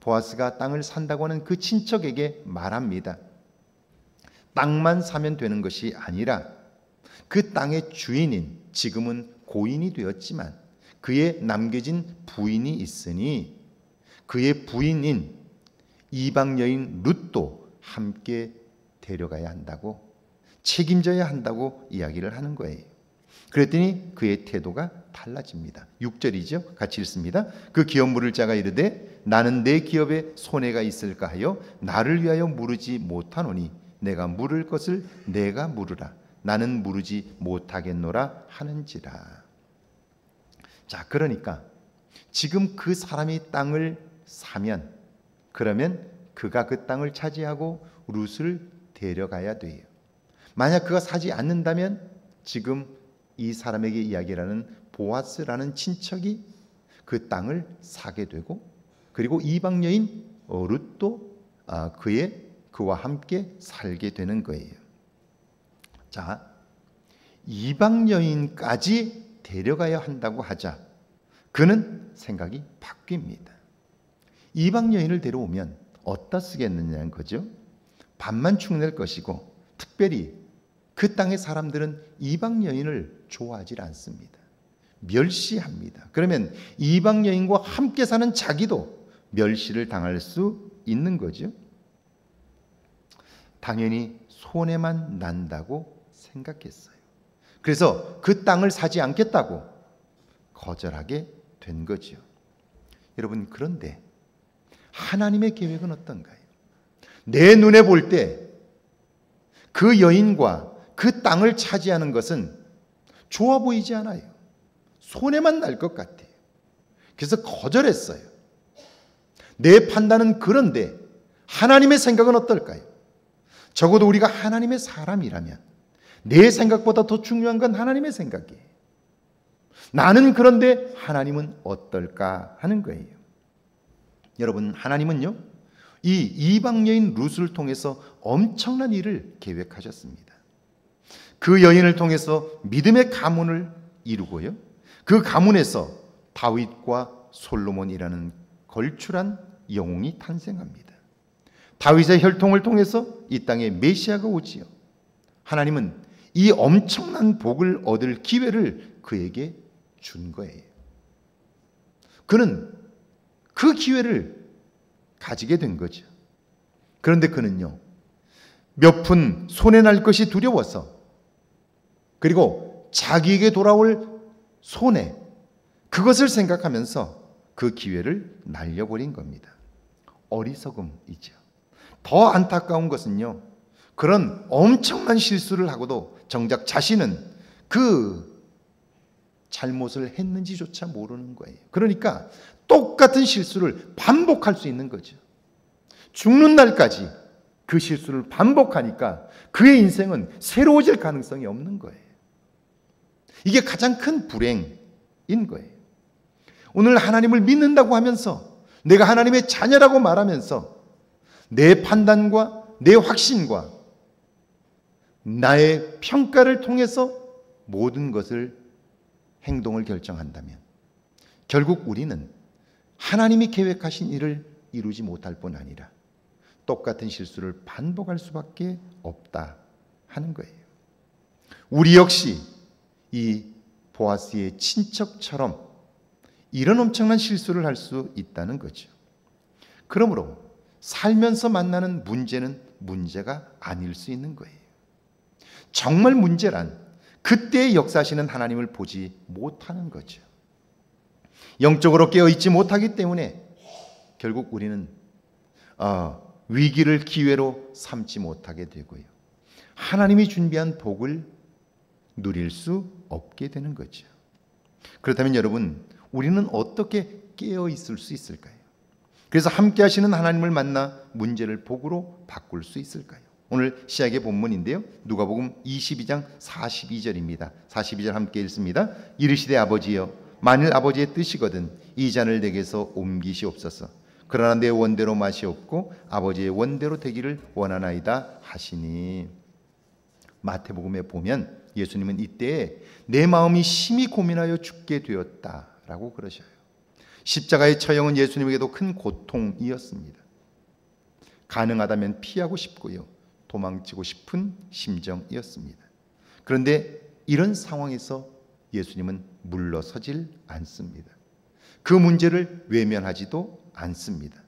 보아스가 땅을 산다고 하는 그 친척에게 말합니다. 땅만 사면 되는 것이 아니라 그 땅의 주인인, 지금은 고인이 되었지만 그의 남겨진 부인이 있으니 그의 부인인 이방 여인 룻도 함께 데려가야 한다고, 책임져야 한다고 이야기를 하는 거예요. 그랬더니 그의 태도가 달라집니다. 6절이죠. 같이 읽습니다. 그 기업 물을 자가 이르되 나는 내 기업에 손해가 있을까 하여 나를 위하여 물으지 못하노니 내가 물을 것을 내가 물으라. 나는 물으지 못하겠노라 하는지라. 자, 그러니까 지금 그 사람이 땅을 사면, 그러면 그가 그 땅을 차지하고 룻을 데려가야 돼요. 만약 그가 사지 않는다면 지금 이 사람에게 이야기라는 보아스라는 친척이 그 땅을 사게 되고, 그리고 이방 여인 룻도 그와 함께 살게 되는 거예요. 자, 이방 여인까지 데려가야 한다고 하자 그는 생각이 바뀝니다. 이방 여인을 데려오면 어디다 쓰겠느냐는 거죠. 밥만 축낼 것이고, 특별히 그 땅의 사람들은 이방 여인을 좋아하지 않습니다. 멸시합니다. 그러면 이방 여인과 함께 사는 자기도 멸시를 당할 수 있는 거죠. 당연히 손해만 난다고 생각했어요. 그래서 그 땅을 사지 않겠다고 거절하게 된 거죠. 여러분, 그런데 하나님의 계획은 어떤가요? 내 눈에 볼 때 그 여인과 그 땅을 차지하는 것은 좋아 보이지 않아요. 손해만 날 것 같아요. 그래서 거절했어요. 내 판단은 그런데 하나님의 생각은 어떨까요? 적어도 우리가 하나님의 사람이라면 내 생각보다 더 중요한 건 하나님의 생각이에요. 나는 그런데 하나님은 어떨까 하는 거예요. 여러분, 하나님은요, 이 이방 여인 룻을 통해서 엄청난 일을 계획하셨습니다. 그 여인을 통해서 믿음의 가문을 이루고요, 그 가문에서 다윗과 솔로몬이라는 걸출한 영웅이 탄생합니다. 다윗의 혈통을 통해서 이 땅에 메시아가 오지요. 하나님은 이 엄청난 복을 얻을 기회를 그에게 준 거예요. 그는 그 기회를 가지게 된 거죠. 그런데 그는요, 몇 푼 손해날 것이 두려워서, 그리고 자기에게 돌아올 손해, 그것을 생각하면서 그 기회를 날려버린 겁니다. 어리석음이죠. 더 안타까운 것은요, 그런 엄청난 실수를 하고도 정작 자신은 그 잘못을 했는지조차 모르는 거예요. 그러니까 똑같은 실수를 반복할 수 있는 거죠. 죽는 날까지 그 실수를 반복하니까 그의 인생은 새로워질 가능성이 없는 거예요. 이게 가장 큰 불행인 거예요. 오늘 하나님을 믿는다고 하면서, 내가 하나님의 자녀라고 말하면서 내 판단과 내 확신과 나의 평가를 통해서 모든 것을, 행동을 결정한다면 결국 우리는 하나님이 계획하신 일을 이루지 못할 뿐 아니라 똑같은 실수를 반복할 수밖에 없다 하는 거예요. 우리 역시 이 보아스의 친척처럼 이런 엄청난 실수를 할 수 있다는 거죠. 그러므로 살면서 만나는 문제는 문제가 아닐 수 있는 거예요. 정말 문제란 그때의 역사하시는 하나님을 보지 못하는 거죠. 영적으로 깨어있지 못하기 때문에 결국 우리는 위기를 기회로 삼지 못하게 되고요, 하나님이 준비한 복을 누릴 수 없게 되는 거죠. 그렇다면 여러분, 우리는 어떻게 깨어있을 수 있을까요? 그래서 함께 하시는 하나님을 만나 문제를 복으로 바꿀 수 있을까요? 오늘 시작의 본문인데요, 누가복음 22장 42절입니다. 42절 함께 읽습니다. 이르시되 아버지여 만일 아버지의 뜻이거든 이 잔을 내게서 옮기시옵소서. 그러나 내 원대로 마시옵고 아버지의 원대로 되기를 원하나이다 하시니. 마태복음에 보면 예수님은 이때에 내 마음이 심히 고민하여 죽게 되었다라고 그러셔요. 십자가의 처형은 예수님에게도 큰 고통이었습니다. 가능하다면 피하고 싶고요, 도망치고 싶은 심정이었습니다. 그런데 이런 상황에서 예수님은 물러서질 않습니다. 그 문제를 외면하지도 않습니다.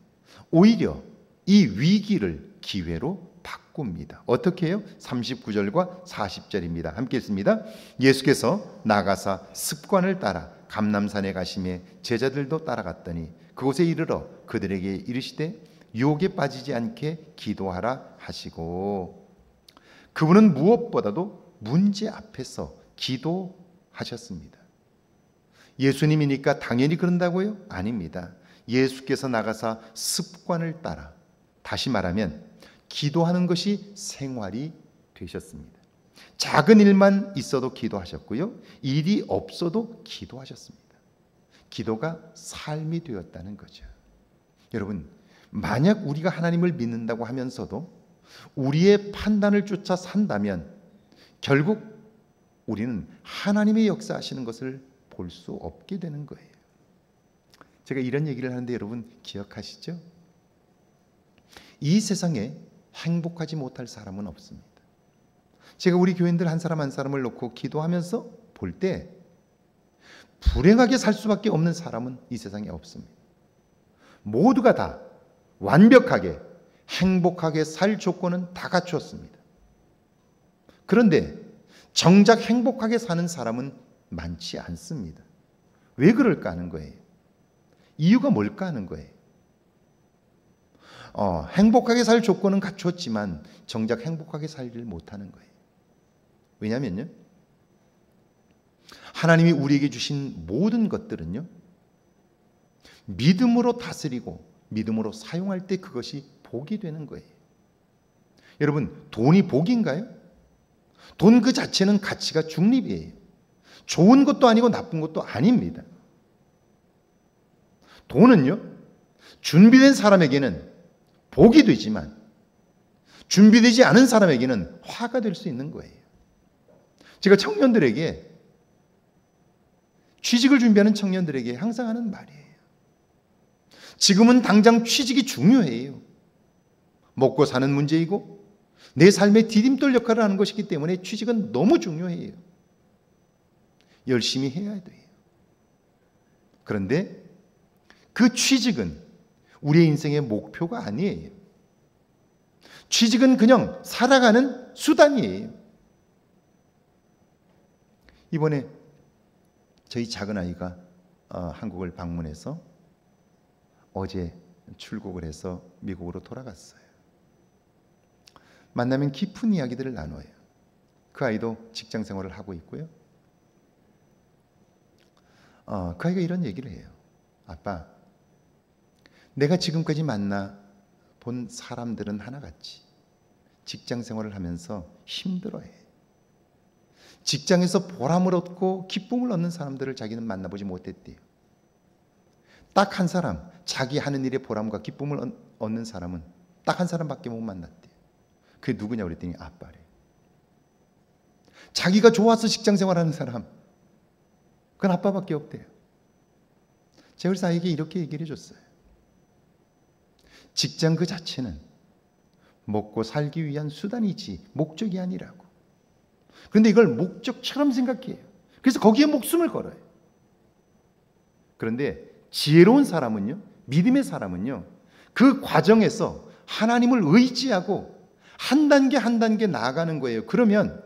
오히려 이 위기를 기회로 바꿉니다. 어떻게 해요? 39절과 40절입니다. 함께 읽습니다. 예수께서 나가사 습관을 따라 감람산에 가시매 제자들도 따라갔더니 그곳에 이르러 그들에게 이르시되 유혹에 빠지지 않게 기도하라 하시고. 그분은 무엇보다도 문제 앞에서 기도하셨습니다. 예수님이니까 당연히 그런다고요? 아닙니다. 예수께서 나가사 습관을 따라, 다시 말하면 기도하는 것이 생활이 되셨습니다. 작은 일만 있어도 기도하셨고요, 일이 없어도 기도하셨습니다. 기도가 삶이 되었다는 거죠. 여러분, 만약 우리가 하나님을 믿는다고 하면서도 우리의 판단을 쫓아 산다면 결국 우리는 하나님의 역사하시는 것을 볼 수 없게 되는 거예요. 제가 이런 얘기를 하는데 여러분 기억하시죠? 이 세상에 행복하지 못할 사람은 없습니다. 제가 우리 교인들 한 사람 한 사람을 놓고 기도하면서 볼 때 불행하게 살 수밖에 없는 사람은 이 세상에 없습니다. 모두가 다 완벽하게 행복하게 살 조건은 다 갖추었습니다. 그런데 정작 행복하게 사는 사람은 많지 않습니다. 왜 그럴까 하는 거예요. 이유가 뭘까 하는 거예요. 행복하게 살 조건은 갖추었지만 정작 행복하게 살지를 못하는 거예요. 왜냐하면요, 하나님이 우리에게 주신 모든 것들은요, 믿음으로 다스리고 믿음으로 사용할 때 그것이 복이 되는 거예요. 여러분, 돈이 복인가요? 돈 그 자체는 가치가 중립이에요. 좋은 것도 아니고 나쁜 것도 아닙니다. 돈은요, 준비된 사람에게는 복이 되지만 준비되지 않은 사람에게는 화가 될 수 있는 거예요. 제가 청년들에게, 취직을 준비하는 청년들에게 항상 하는 말이에요. 지금은 당장 취직이 중요해요. 먹고 사는 문제이고 내 삶의 디딤돌 역할을 하는 것이기 때문에 취직은 너무 중요해요. 열심히 해야 돼요. 그런데 그 취직은 우리의 인생의 목표가 아니에요. 취직은 그냥 살아가는 수단이에요. 이번에 저희 작은 아이가 한국을 방문해서 어제 출국을 해서 미국으로 돌아갔어요. 만나면 깊은 이야기들을 나눠요. 그 아이도 직장 생활을 하고 있고요. 그 아이가 이런 얘기를 해요. 아빠, 내가 지금까지 만나본 사람들은 하나같이 직장 생활을 하면서 힘들어해. 직장에서 보람을 얻고 기쁨을 얻는 사람들을 자기는 만나보지 못했대요. 딱 한 사람, 자기 하는 일의 보람과 기쁨을 얻는 사람은 딱 한 사람밖에 못 만났대요. 그게 누구냐고 그랬더니 아빠래. 자기가 좋아서 직장 생활하는 사람, 그건 아빠밖에 없대요. 제가 그래서 아이에게 이렇게 얘기를 해줬어요. 직장 그 자체는 먹고 살기 위한 수단이지 목적이 아니라고. 그런데 이걸 목적처럼 생각해요. 그래서 거기에 목숨을 걸어요. 그런데 지혜로운 사람은요, 믿음의 사람은요, 그 과정에서 하나님을 의지하고 한 단계 한 단계 나아가는 거예요. 그러면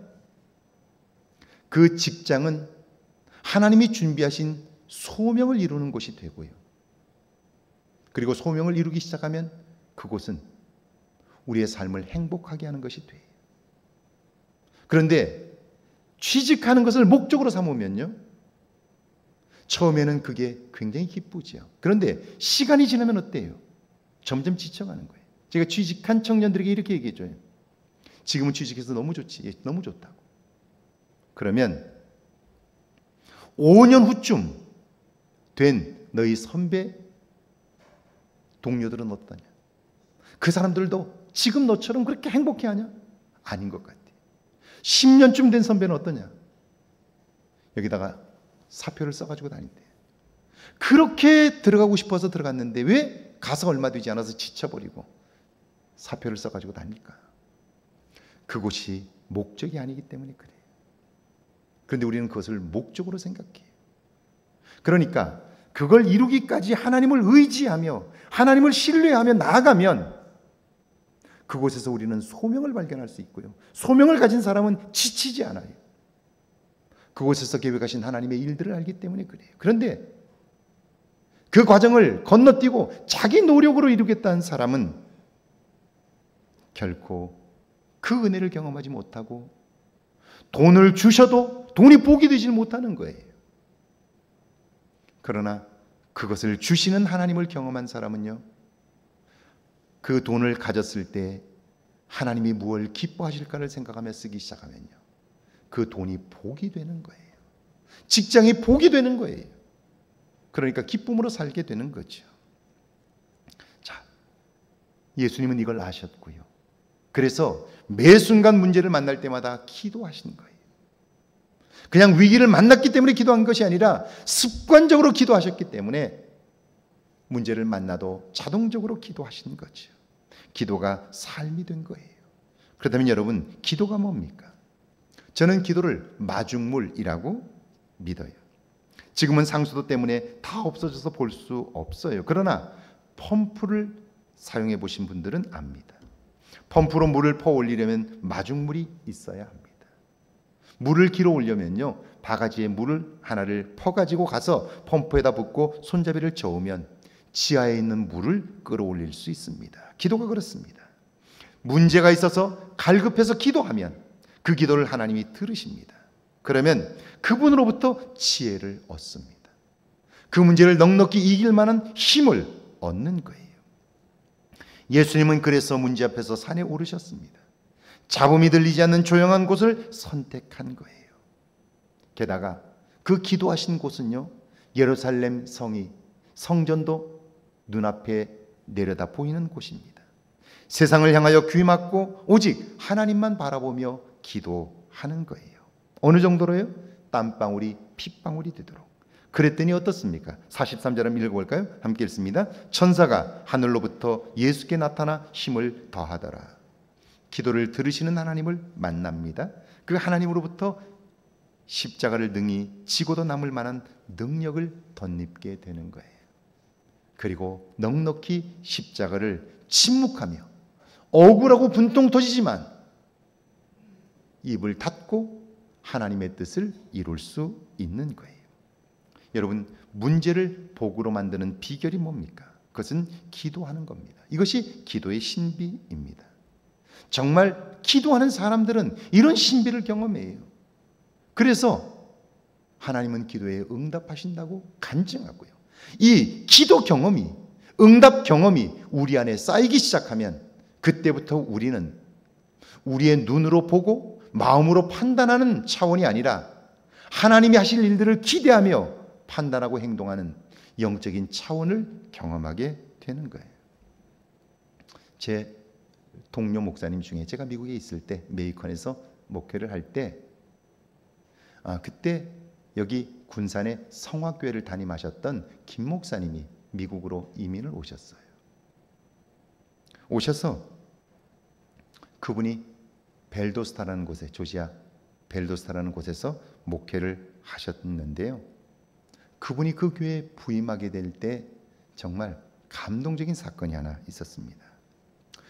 그 직장은 하나님이 준비하신 소명을 이루는 곳이 되고요. 그리고 소명을 이루기 시작하면 그곳은 우리의 삶을 행복하게 하는 것이 돼요. 그런데 취직하는 것을 목적으로 삼으면요, 처음에는 그게 굉장히 기쁘죠. 그런데 시간이 지나면 어때요? 점점 지쳐가는 거예요. 제가 취직한 청년들에게 이렇게 얘기해줘요. 지금은 취직해서 너무 좋지, 너무 좋다고. 그러면 5년 후쯤 된 너희 선배 동료들은 어떠냐? 그 사람들도 지금 너처럼 그렇게 행복해하냐? 아닌 것 같아. 10년쯤 된 선배는 어떠냐? 여기다가 사표를 써가지고 다닌대. 그렇게 들어가고 싶어서 들어갔는데 왜 가서 얼마 되지 않아서 지쳐버리고 사표를 써가지고 다닐까? 그곳이 목적이 아니기 때문에 그래요. 그런데 우리는 그것을 목적으로 생각해요. 그러니까 그걸 이루기까지 하나님을 의지하며 하나님을 신뢰하며 나아가면 그곳에서 우리는 소명을 발견할 수 있고요. 소명을 가진 사람은 지치지 않아요. 그곳에서 계획하신 하나님의 일들을 알기 때문에 그래요. 그런데 그 과정을 건너뛰고 자기 노력으로 이루겠다는 사람은 결코 그 은혜를 경험하지 못하고 돈을 주셔도 돈이 복이 되지 못하는 거예요. 그러나 그것을 주시는 하나님을 경험한 사람은요, 그 돈을 가졌을 때 하나님이 무엇을 기뻐하실까를 생각하며 쓰기 시작하면요, 그 돈이 복이 되는 거예요. 직장이 복이 되는 거예요. 그러니까 기쁨으로 살게 되는 거죠. 자, 예수님은 이걸 아셨고요. 그래서 매 순간 문제를 만날 때마다 기도하신 거예요. 그냥 위기를 만났기 때문에 기도한 것이 아니라 습관적으로 기도하셨기 때문에 문제를 만나도 자동적으로 기도하신 거죠. 기도가 삶이 된 거예요. 그렇다면 여러분, 기도가 뭡니까? 저는 기도를 마중물이라고 믿어요. 지금은 상수도 때문에 다 없어져서 볼 수 없어요. 그러나 펌프를 사용해 보신 분들은 압니다. 펌프로 물을 퍼 올리려면 마중물이 있어야 합니다. 물을 길어 올려면요, 바가지에 물을 하나를 퍼가지고 가서 펌프에다 붓고 손잡이를 저으면 지하에 있는 물을 끌어올릴 수 있습니다. 기도가 그렇습니다. 문제가 있어서 갈급해서 기도하면 그 기도를 하나님이 들으십니다. 그러면 그분으로부터 지혜를 얻습니다. 그 문제를 넉넉히 이길 만한 힘을 얻는 거예요. 예수님은 그래서 문제 앞에서 산에 오르셨습니다. 잡음이 들리지 않는 조용한 곳을 선택한 거예요. 게다가 그 기도하신 곳은요, 예루살렘 성이, 성전도 눈앞에 내려다 보이는 곳입니다. 세상을 향하여 귀 막고 오직 하나님만 바라보며 기도하는 거예요. 어느 정도로요? 땀방울이 핏방울이 되도록. 그랬더니 어떻습니까? 43절 한번 읽어볼까요? 함께 읽습니다. 천사가 하늘로부터 예수께 나타나 힘을 더하더라. 기도를 들으시는 하나님을 만납니다. 그 하나님으로부터 십자가를 능히 지고도 남을 만한 능력을 덧입게 되는 거예요. 그리고 넉넉히 십자가를 침묵하며 억울하고 분통 터지지만 입을 닫고 하나님의 뜻을 이룰 수 있는 거예요. 여러분, 문제를 복으로 만드는 비결이 뭡니까? 그것은 기도하는 겁니다. 이것이 기도의 신비입니다. 정말 기도하는 사람들은 이런 신비를 경험해요. 그래서 하나님은 기도에 응답하신다고 간증하고요. 이 기도 경험이, 응답 경험이 우리 안에 쌓이기 시작하면 그때부터 우리는 우리의 눈으로 보고 마음으로 판단하는 차원이 아니라 하나님이 하실 일들을 기대하며 판단하고 행동하는 영적인 차원을 경험하게 되는 거예요. 제 동료 목사님 중에 제가 미국에 있을 때 메이컨에서 목회를 할 때 그때 여기 군산의 성화교회를 담임하셨던 김 목사님이 미국으로 이민을 오셨어요. 오셔서 그분이 벨도스타라는 곳에, 조지아 벨도스타라는 곳에서 목회를 하셨는데요. 그분이 그 교회에 부임하게 될 때 정말 감동적인 사건이 하나 있었습니다.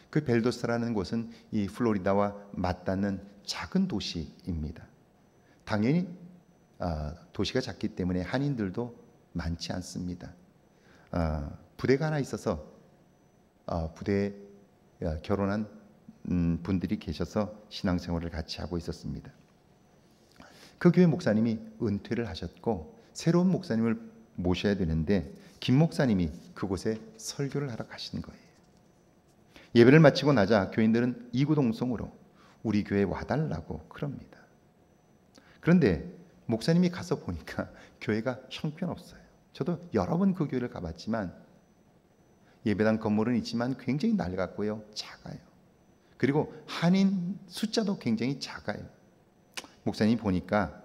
그 벨도스타라는 곳은 이 플로리다와 맞닿는 작은 도시입니다. 당연히 도시가 작기 때문에 한인들도 많지 않습니다. 부대가 하나 있어서 부대에 결혼한 분들이 계셔서 신앙생활을 같이 하고 있었습니다. 그 교회 목사님이 은퇴를 하셨고 새로운 목사님을 모셔야 되는데 김 목사님이 그곳에 설교를 하러 가신 거예요. 예배를 마치고 나자 교인들은 이구동성으로 우리 교회에 와달라고 그럽니다. 그런데 목사님이 가서 보니까 교회가 형편없어요. 저도 여러 번 그 교회를 가봤지만 예배당 건물은 있지만 굉장히 낡았고요, 작아요. 그리고 한인 숫자도 굉장히 작아요. 목사님이 보니까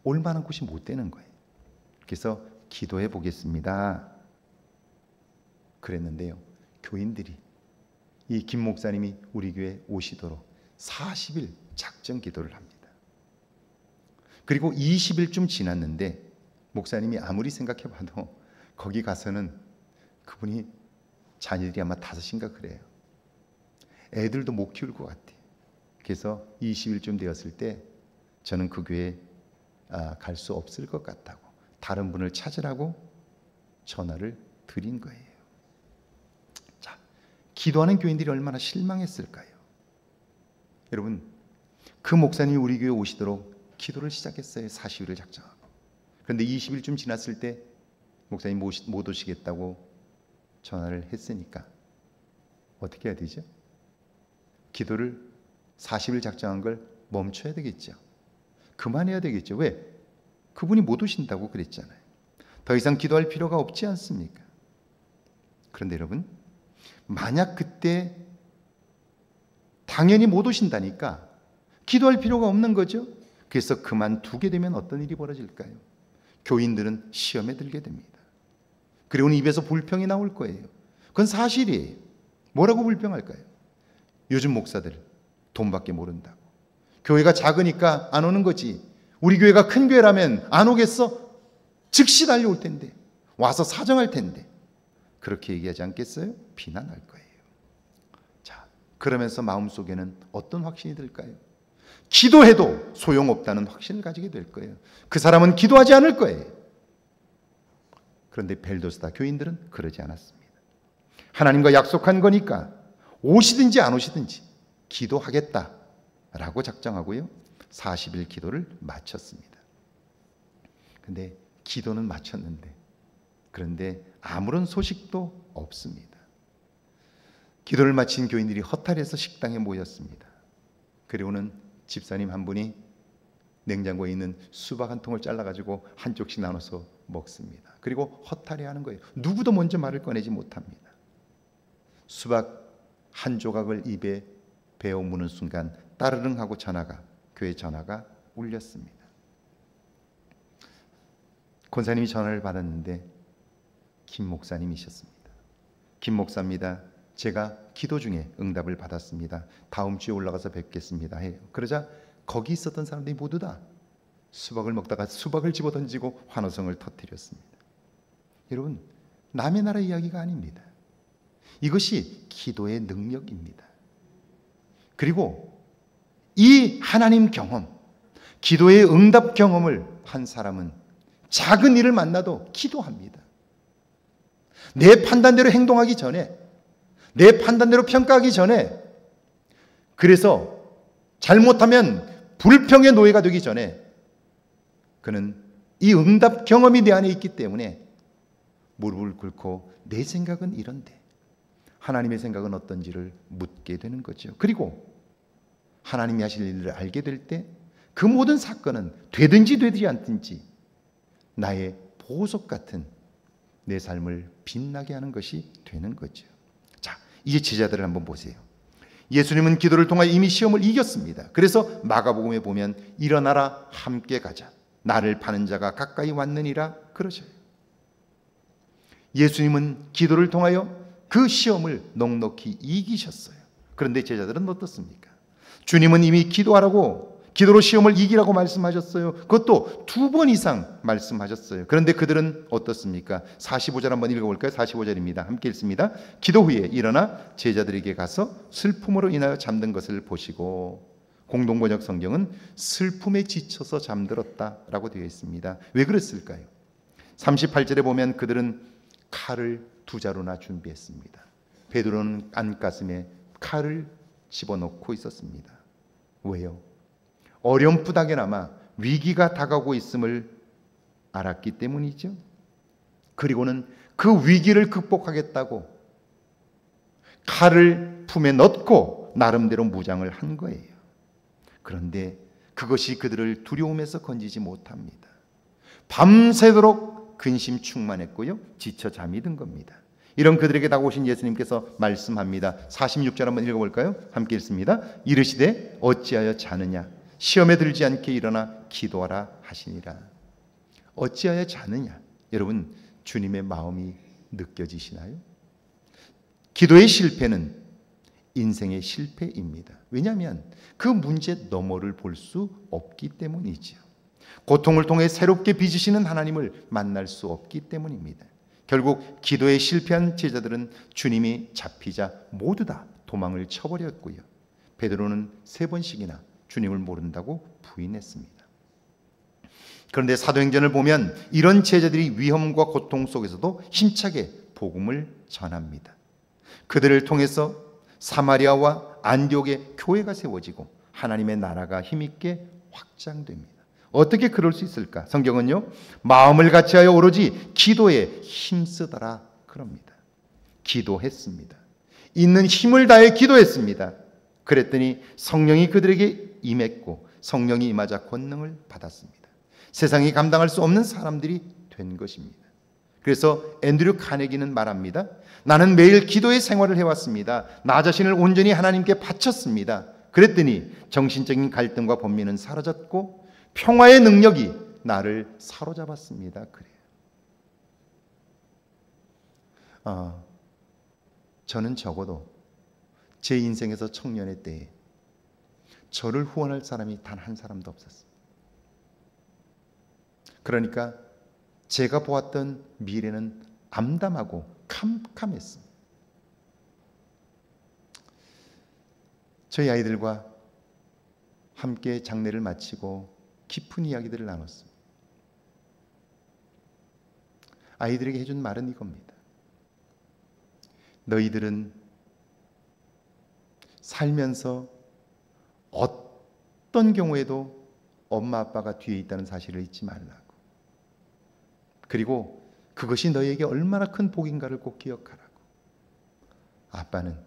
올 만한 곳이 못 되는 거예요. 그래서 기도해 보겠습니다 그랬는데요, 교인들이 이 김 목사님이 우리 교회에 오시도록 40일 작정 기도를 합니다. 그리고 20일쯤 지났는데 목사님이 아무리 생각해봐도 거기 가서는 그분이 자녀들이 아마 5인가 그래요. 애들도 못 키울 것 같아요. 그래서 20일쯤 되었을 때 저는 그 교회에 갈 수 없을 것 같다고 다른 분을 찾으라고 전화를 드린 거예요. 자, 기도하는 교인들이 얼마나 실망했을까요? 여러분, 그 목사님이 우리 교회에 오시도록 기도를 시작했어요. 40일을 작정하고. 그런데 20일쯤 지났을 때 목사님 못 오시겠다고 전화를 했으니까 어떻게 해야 되죠? 기도를 40일 작정한 걸 멈춰야 되겠죠. 그만해야 되겠죠. 왜? 그분이 못 오신다고 그랬잖아요. 더 이상 기도할 필요가 없지 않습니까? 그런데 여러분, 만약 그때 당연히 못 오신다니까 기도할 필요가 없는 거죠. 그래서 그만두게 되면 어떤 일이 벌어질까요? 교인들은 시험에 들게 됩니다. 그리고는 입에서 불평이 나올 거예요. 그건 사실이에요. 뭐라고 불평할까요? 요즘 목사들 돈밖에 모른다고, 교회가 작으니까 안 오는 거지, 우리 교회가 큰 교회라면 안 오겠어? 즉시 달려올 텐데, 와서 사정할 텐데, 그렇게 얘기하지 않겠어요? 비난할 거예요. 자, 그러면서 마음속에는 어떤 확신이 들까요? 기도해도 소용없다는 확신을 가지게 될 거예요. 그 사람은 기도하지 않을 거예요. 그런데 벨도스다 교인들은 그러지 않았습니다. 하나님과 약속한 거니까 오시든지 안 오시든지 기도하겠다라고 작정하고요, 40일 기도를 마쳤습니다. 그런데 기도는 마쳤는데, 그런데 아무런 소식도 없습니다. 기도를 마친 교인들이 허탈해서 식당에 모였습니다. 그리고는 집사님 한 분이 냉장고에 있는 수박 한 통을 잘라가지고 한쪽씩 나눠서 먹습니다. 그리고 허탈해하는 거예요. 누구도 먼저 말을 꺼내지 못합니다. 수박 한 조각을 입에 베어 무는 순간 따르릉 하고 교회 전화가 울렸습니다. 권사님이 전화를 받았는데 김 목사님이셨습니다. 김 목사입니다. 제가 기도 중에 응답을 받았습니다. 다음 주에 올라가서 뵙겠습니다 해요. 그러자 거기 있었던 사람들이 모두 다 수박을 먹다가 수박을 집어던지고 환호성을 터뜨렸습니다. 여러분, 남의 나라 이야기가 아닙니다. 이것이 기도의 능력입니다. 그리고 이 하나님 경험, 기도의 응답 경험을 한 사람은 작은 일을 만나도 기도합니다. 내 판단대로 행동하기 전에, 내 판단대로 평가하기 전에, 그래서 잘못하면 불평의 노예가 되기 전에 그는 이 응답 경험이 내 안에 있기 때문에 무릎을 꿇고 내 생각은 이런데 하나님의 생각은 어떤지를 묻게 되는 거죠. 그리고 하나님이 하실 일을 알게 될 때 그 모든 사건은 되든지 되지 않든지 나의 보석 같은 내 삶을 빛나게 하는 것이 되는 거죠. 자, 이제 제자들을 한번 보세요. 예수님은 기도를 통해 이미 시험을 이겼습니다. 그래서 마가복음에 보면 일어나라 함께 가자, 나를 파는 자가 가까이 왔느니라 그러셔요. 예수님은 기도를 통하여 그 시험을 넉넉히 이기셨어요. 그런데 제자들은 어떻습니까? 주님은 이미 기도로 시험을 이기라고 말씀하셨어요. 그것도 2번 이상 말씀하셨어요. 그런데 그들은 어떻습니까? 45절 한번 읽어볼까요? 45절입니다. 함께 읽습니다. 기도 후에 일어나 제자들에게 가서 슬픔으로 인하여 잠든 것을 보시고, 공동번역 성경은 슬픔에 지쳐서 잠들었다라고 되어 있습니다. 왜 그랬을까요? 38절에 보면 그들은 칼을 2자루나 준비했습니다. 베드로는 안가슴에 칼을 집어넣고 있었습니다. 왜요? 어렴풋하게나마 위기가 다가오고 있음을 알았기 때문이죠. 그리고는 그 위기를 극복하겠다고 칼을 품에 넣고 나름대로 무장을 한 거예요. 그런데 그것이 그들을 두려움에서 건지지 못합니다. 밤새도록 근심 충만했고요, 지쳐 잠이 든 겁니다. 이런 그들에게 다가오신 예수님께서 말씀합니다. 46절 한번 읽어볼까요? 함께 읽습니다. 이르시되 어찌하여 자느냐, 시험에 들지 않게 일어나 기도하라 하시니라. 어찌하여 자느냐? 여러분, 주님의 마음이 느껴지시나요? 기도의 실패는 인생의 실패입니다. 왜냐하면 그 문제 너머를 볼 수 없기 때문이죠. 고통을 통해 새롭게 빚으시는 하나님을 만날 수 없기 때문입니다. 결국 기도에 실패한 제자들은 주님이 잡히자 모두 다 도망을 쳐버렸고요. 베드로는 3번씩이나 주님을 모른다고 부인했습니다. 그런데 사도행전을 보면 이런 제자들이 위험과 고통 속에서도 힘차게 복음을 전합니다. 그들을 통해서 사마리아와 안디옥의 교회가 세워지고 하나님의 나라가 힘있게 확장됩니다. 어떻게 그럴 수 있을까? 성경은요, 마음을 같이하여 오로지 기도에 힘쓰더라 그럽니다. 기도했습니다. 있는 힘을 다해 기도했습니다. 그랬더니 성령이 그들에게 임했고 성령이 임하자 권능을 받았습니다. 세상이 감당할 수 없는 사람들이 된 것입니다. 그래서 앤드류 카네기는 말합니다. 나는 매일 기도의 생활을 해왔습니다. 나 자신을 온전히 하나님께 바쳤습니다. 그랬더니 정신적인 갈등과 번민은 사라졌고 평화의 능력이 나를 사로잡았습니다. 그래요. 저는 적어도 제 인생에서 청년의 때에 저를 후원할 사람이 단 한 사람도 없었어요. 그러니까 제가 보았던 미래는 암담하고 캄캄했습니다. 저희 아이들과 함께 장례를 마치고 깊은 이야기들을 나눴습니다. 아이들에게 해준 말은 이겁니다. 너희들은 살면서 어떤 경우에도 엄마 아빠가 뒤에 있다는 사실을 잊지 말라고. 그리고 그것이 너희에게 얼마나 큰 복인가를 꼭 기억하라고. 아빠는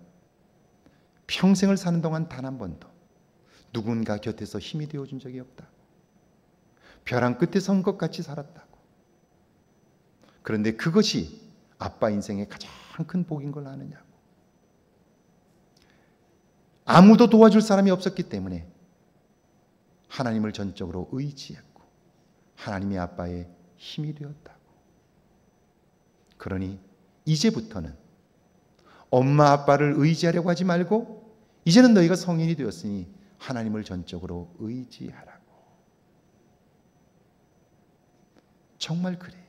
평생을 사는 동안 단 한 번도 누군가 곁에서 힘이 되어준 적이 없다. 벼랑 끝에 선 것 같이 살았다고. 그런데 그것이 아빠 인생의 가장 큰 복인 걸 아느냐고. 아무도 도와줄 사람이 없었기 때문에 하나님을 전적으로 의지했고 하나님이 아빠의 힘이 되었다고. 그러니 이제부터는 엄마 아빠를 의지하려고 하지 말고 이제는 너희가 성인이 되었으니 하나님을 전적으로 의지하라고. 정말 그래요.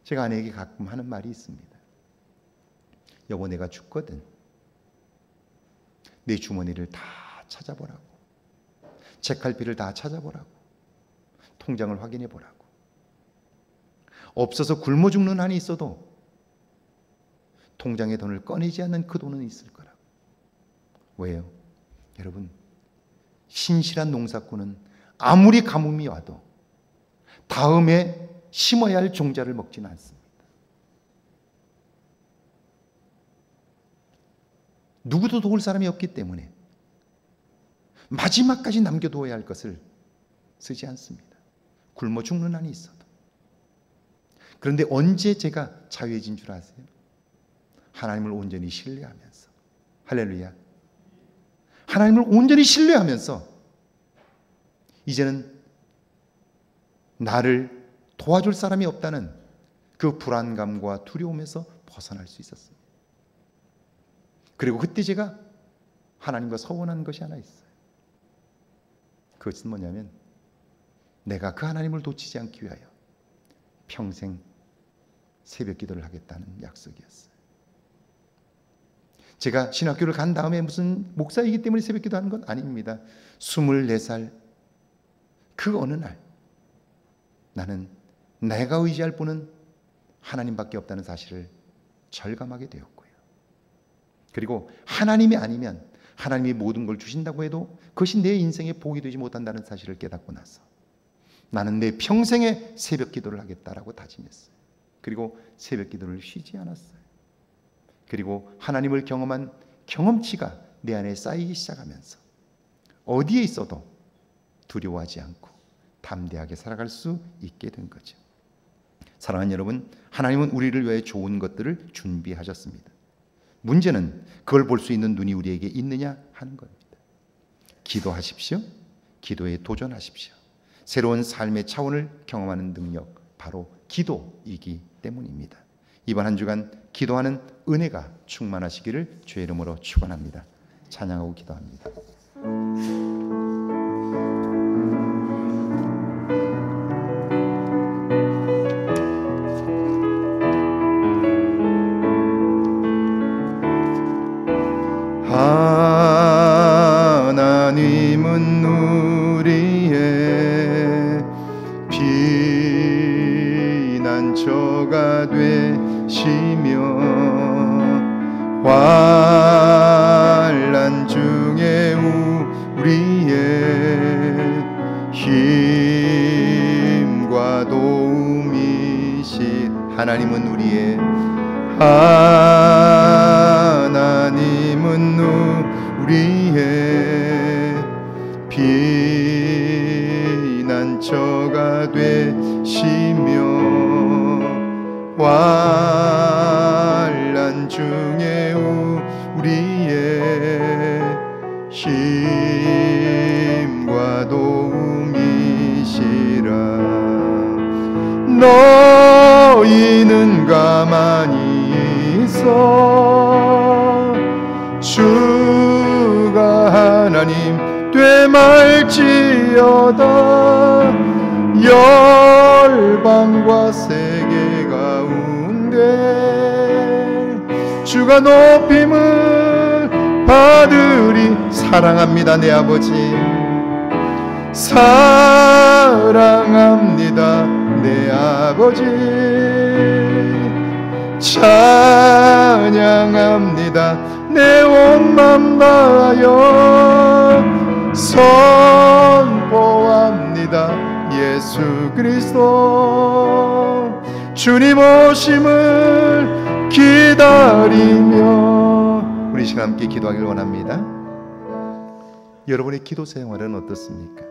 제가 아내에게 가끔 하는 말이 있습니다. 여보, 내가 죽거든. 내 주머니를 다 찾아보라고. 책갈피를 다 찾아보라고. 통장을 확인해 보라고. 없어서 굶어 죽는 한이 있어도 통장에 돈을 꺼내지 않는 그 돈은 있을 거라고. 왜요? 여러분, 신실한 농사꾼은 아무리 가뭄이 와도 다음에 심어야 할 종자를 먹지는 않습니다. 누구도 도울 사람이 없기 때문에 마지막까지 남겨두어야 할 것을 쓰지 않습니다. 굶어 죽는 한이 있어도. 그런데 언제 제가 자유해진 줄 아세요? 하나님을 온전히 신뢰하면서. 할렐루야. 하나님을 온전히 신뢰하면서 이제는 나를 도와줄 사람이 없다는 그 불안감과 두려움에서 벗어날 수 있었습니다. 그리고 그때 제가 하나님과 서원한 것이 하나 있어요. 그것은 뭐냐면 내가 그 하나님을 놓치지 않기 위하여 평생 새벽 기도를 하겠다는 약속이었어요. 제가 신학교를 간 다음에 무슨 목사이기 때문에 새벽 기도하는 건 아닙니다. 24살 그 어느 날 나는 내가 의지할 분은 하나님밖에 없다는 사실을 절감하게 되었고요. 그리고 하나님이 아니면 하나님이 모든 걸 주신다고 해도 그것이 내 인생에 복이 되지 못한다는 사실을 깨닫고 나서 나는 내 평생에 새벽 기도를 하겠다라고 다짐했어요. 그리고 새벽 기도를 쉬지 않았어요. 그리고 하나님을 경험한 경험치가 내 안에 쌓이기 시작하면서 어디에 있어도 두려워하지 않고 담대하게 살아갈 수 있게 된 거죠. 사랑하는 여러분, 하나님은 우리를 위해 좋은 것들을 준비하셨습니다. 문제는 그걸 볼 수 있는 눈이 우리에게 있느냐 하는 겁니다. 기도하십시오. 기도에 도전하십시오. 새로운 삶의 차원을 경험하는 능력, 바로 기도이기 때문입니다. 이번 한 주간 기도하는 은혜가 충만하시기를 주의 이름으로 축원합니다. 찬양하고 기도합니다. 하나님은 우리의 피난처가 되시며 환난 중에 우리의 힘과 도움이시. 하나님은 우리의 하나님은 우리의 피난처가 되시며 환난 중에 우리의 힘과 도움이시라. 너희는 가만히 있어 주가 하나님 되말지어다. 열방과 세계 가운데 주가 높임을 받으리. 사랑합니다 내 아버지, 사랑합니다 내 아버지, 찬양합니다 내 온 맘 다하여 선포합니다 예수 그리스도. 주님 오심을 기다리며 우리 시간 함께 기도하길 원합니다. 여러분의 기도 생활은 어떻습니까?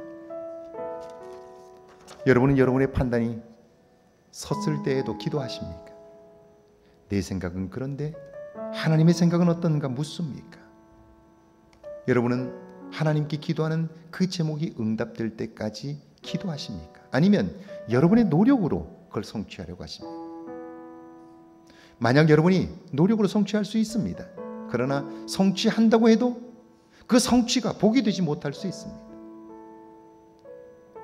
여러분은 여러분의 판단이 섰을 때에도 기도하십니까? 내 생각은 그런데 하나님의 생각은 어떤가 묻습니까? 여러분은 하나님께 기도하는 그 제목이 응답될 때까지 기도하십니까? 아니면 여러분의 노력으로 그걸 성취하려고 하십니까? 만약 여러분이 노력으로 성취할 수 있습니다. 그러나 성취한다고 해도 그 성취가 복이 되지 못할 수 있습니다.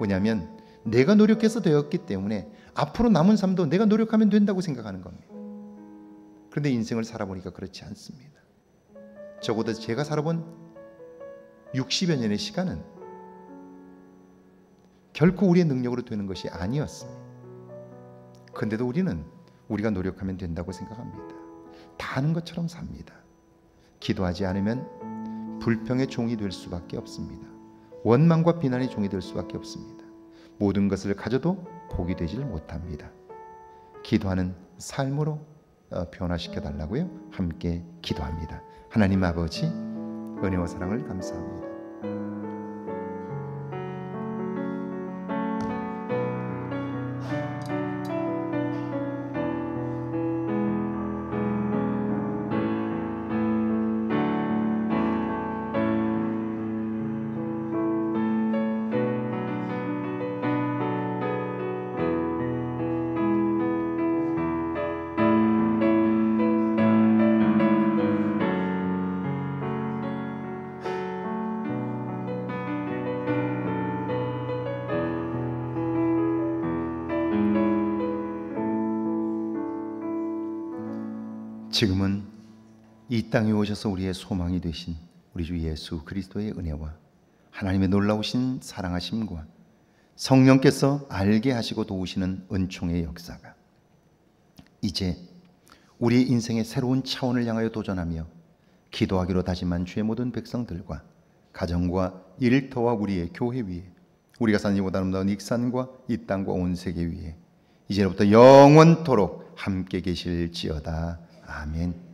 왜냐하면 내가 노력해서 되었기 때문에 앞으로 남은 삶도 내가 노력하면 된다고 생각하는 겁니다. 그런데 인생을 살아보니까 그렇지 않습니다. 적어도 제가 살아본 60여 년의 시간은 결코 우리의 능력으로 되는 것이 아니었습니다. 그런데도 우리는 우리가 노력하면 된다고 생각합니다. 다 아는 것처럼 삽니다. 기도하지 않으면 불평의 종이 될 수밖에 없습니다. 원망과 비난의 종이 될 수밖에 없습니다. 모든 것을 가져도 복이 되질 못합니다. 기도하는 삶으로 변화시켜 달라고요. 함께 기도합니다. 하나님 아버지, 은혜와 사랑을 감사합니다. 지금은 이 땅에 오셔서 우리의 소망이 되신 우리 주 예수 그리스도의 은혜와 하나님의 놀라우신 사랑하심과 성령께서 알게 하시고 도우시는 은총의 역사가 이제 우리의 인생의 새로운 차원을 향하여 도전하며 기도하기로 다짐한 주의 모든 백성들과 가정과 일터와 우리의 교회 위에 우리가 사는 이보다 아름다운 익산과 이 땅과 온 세계 위에 이제부터 영원토록 함께 계실지어다. 아멘.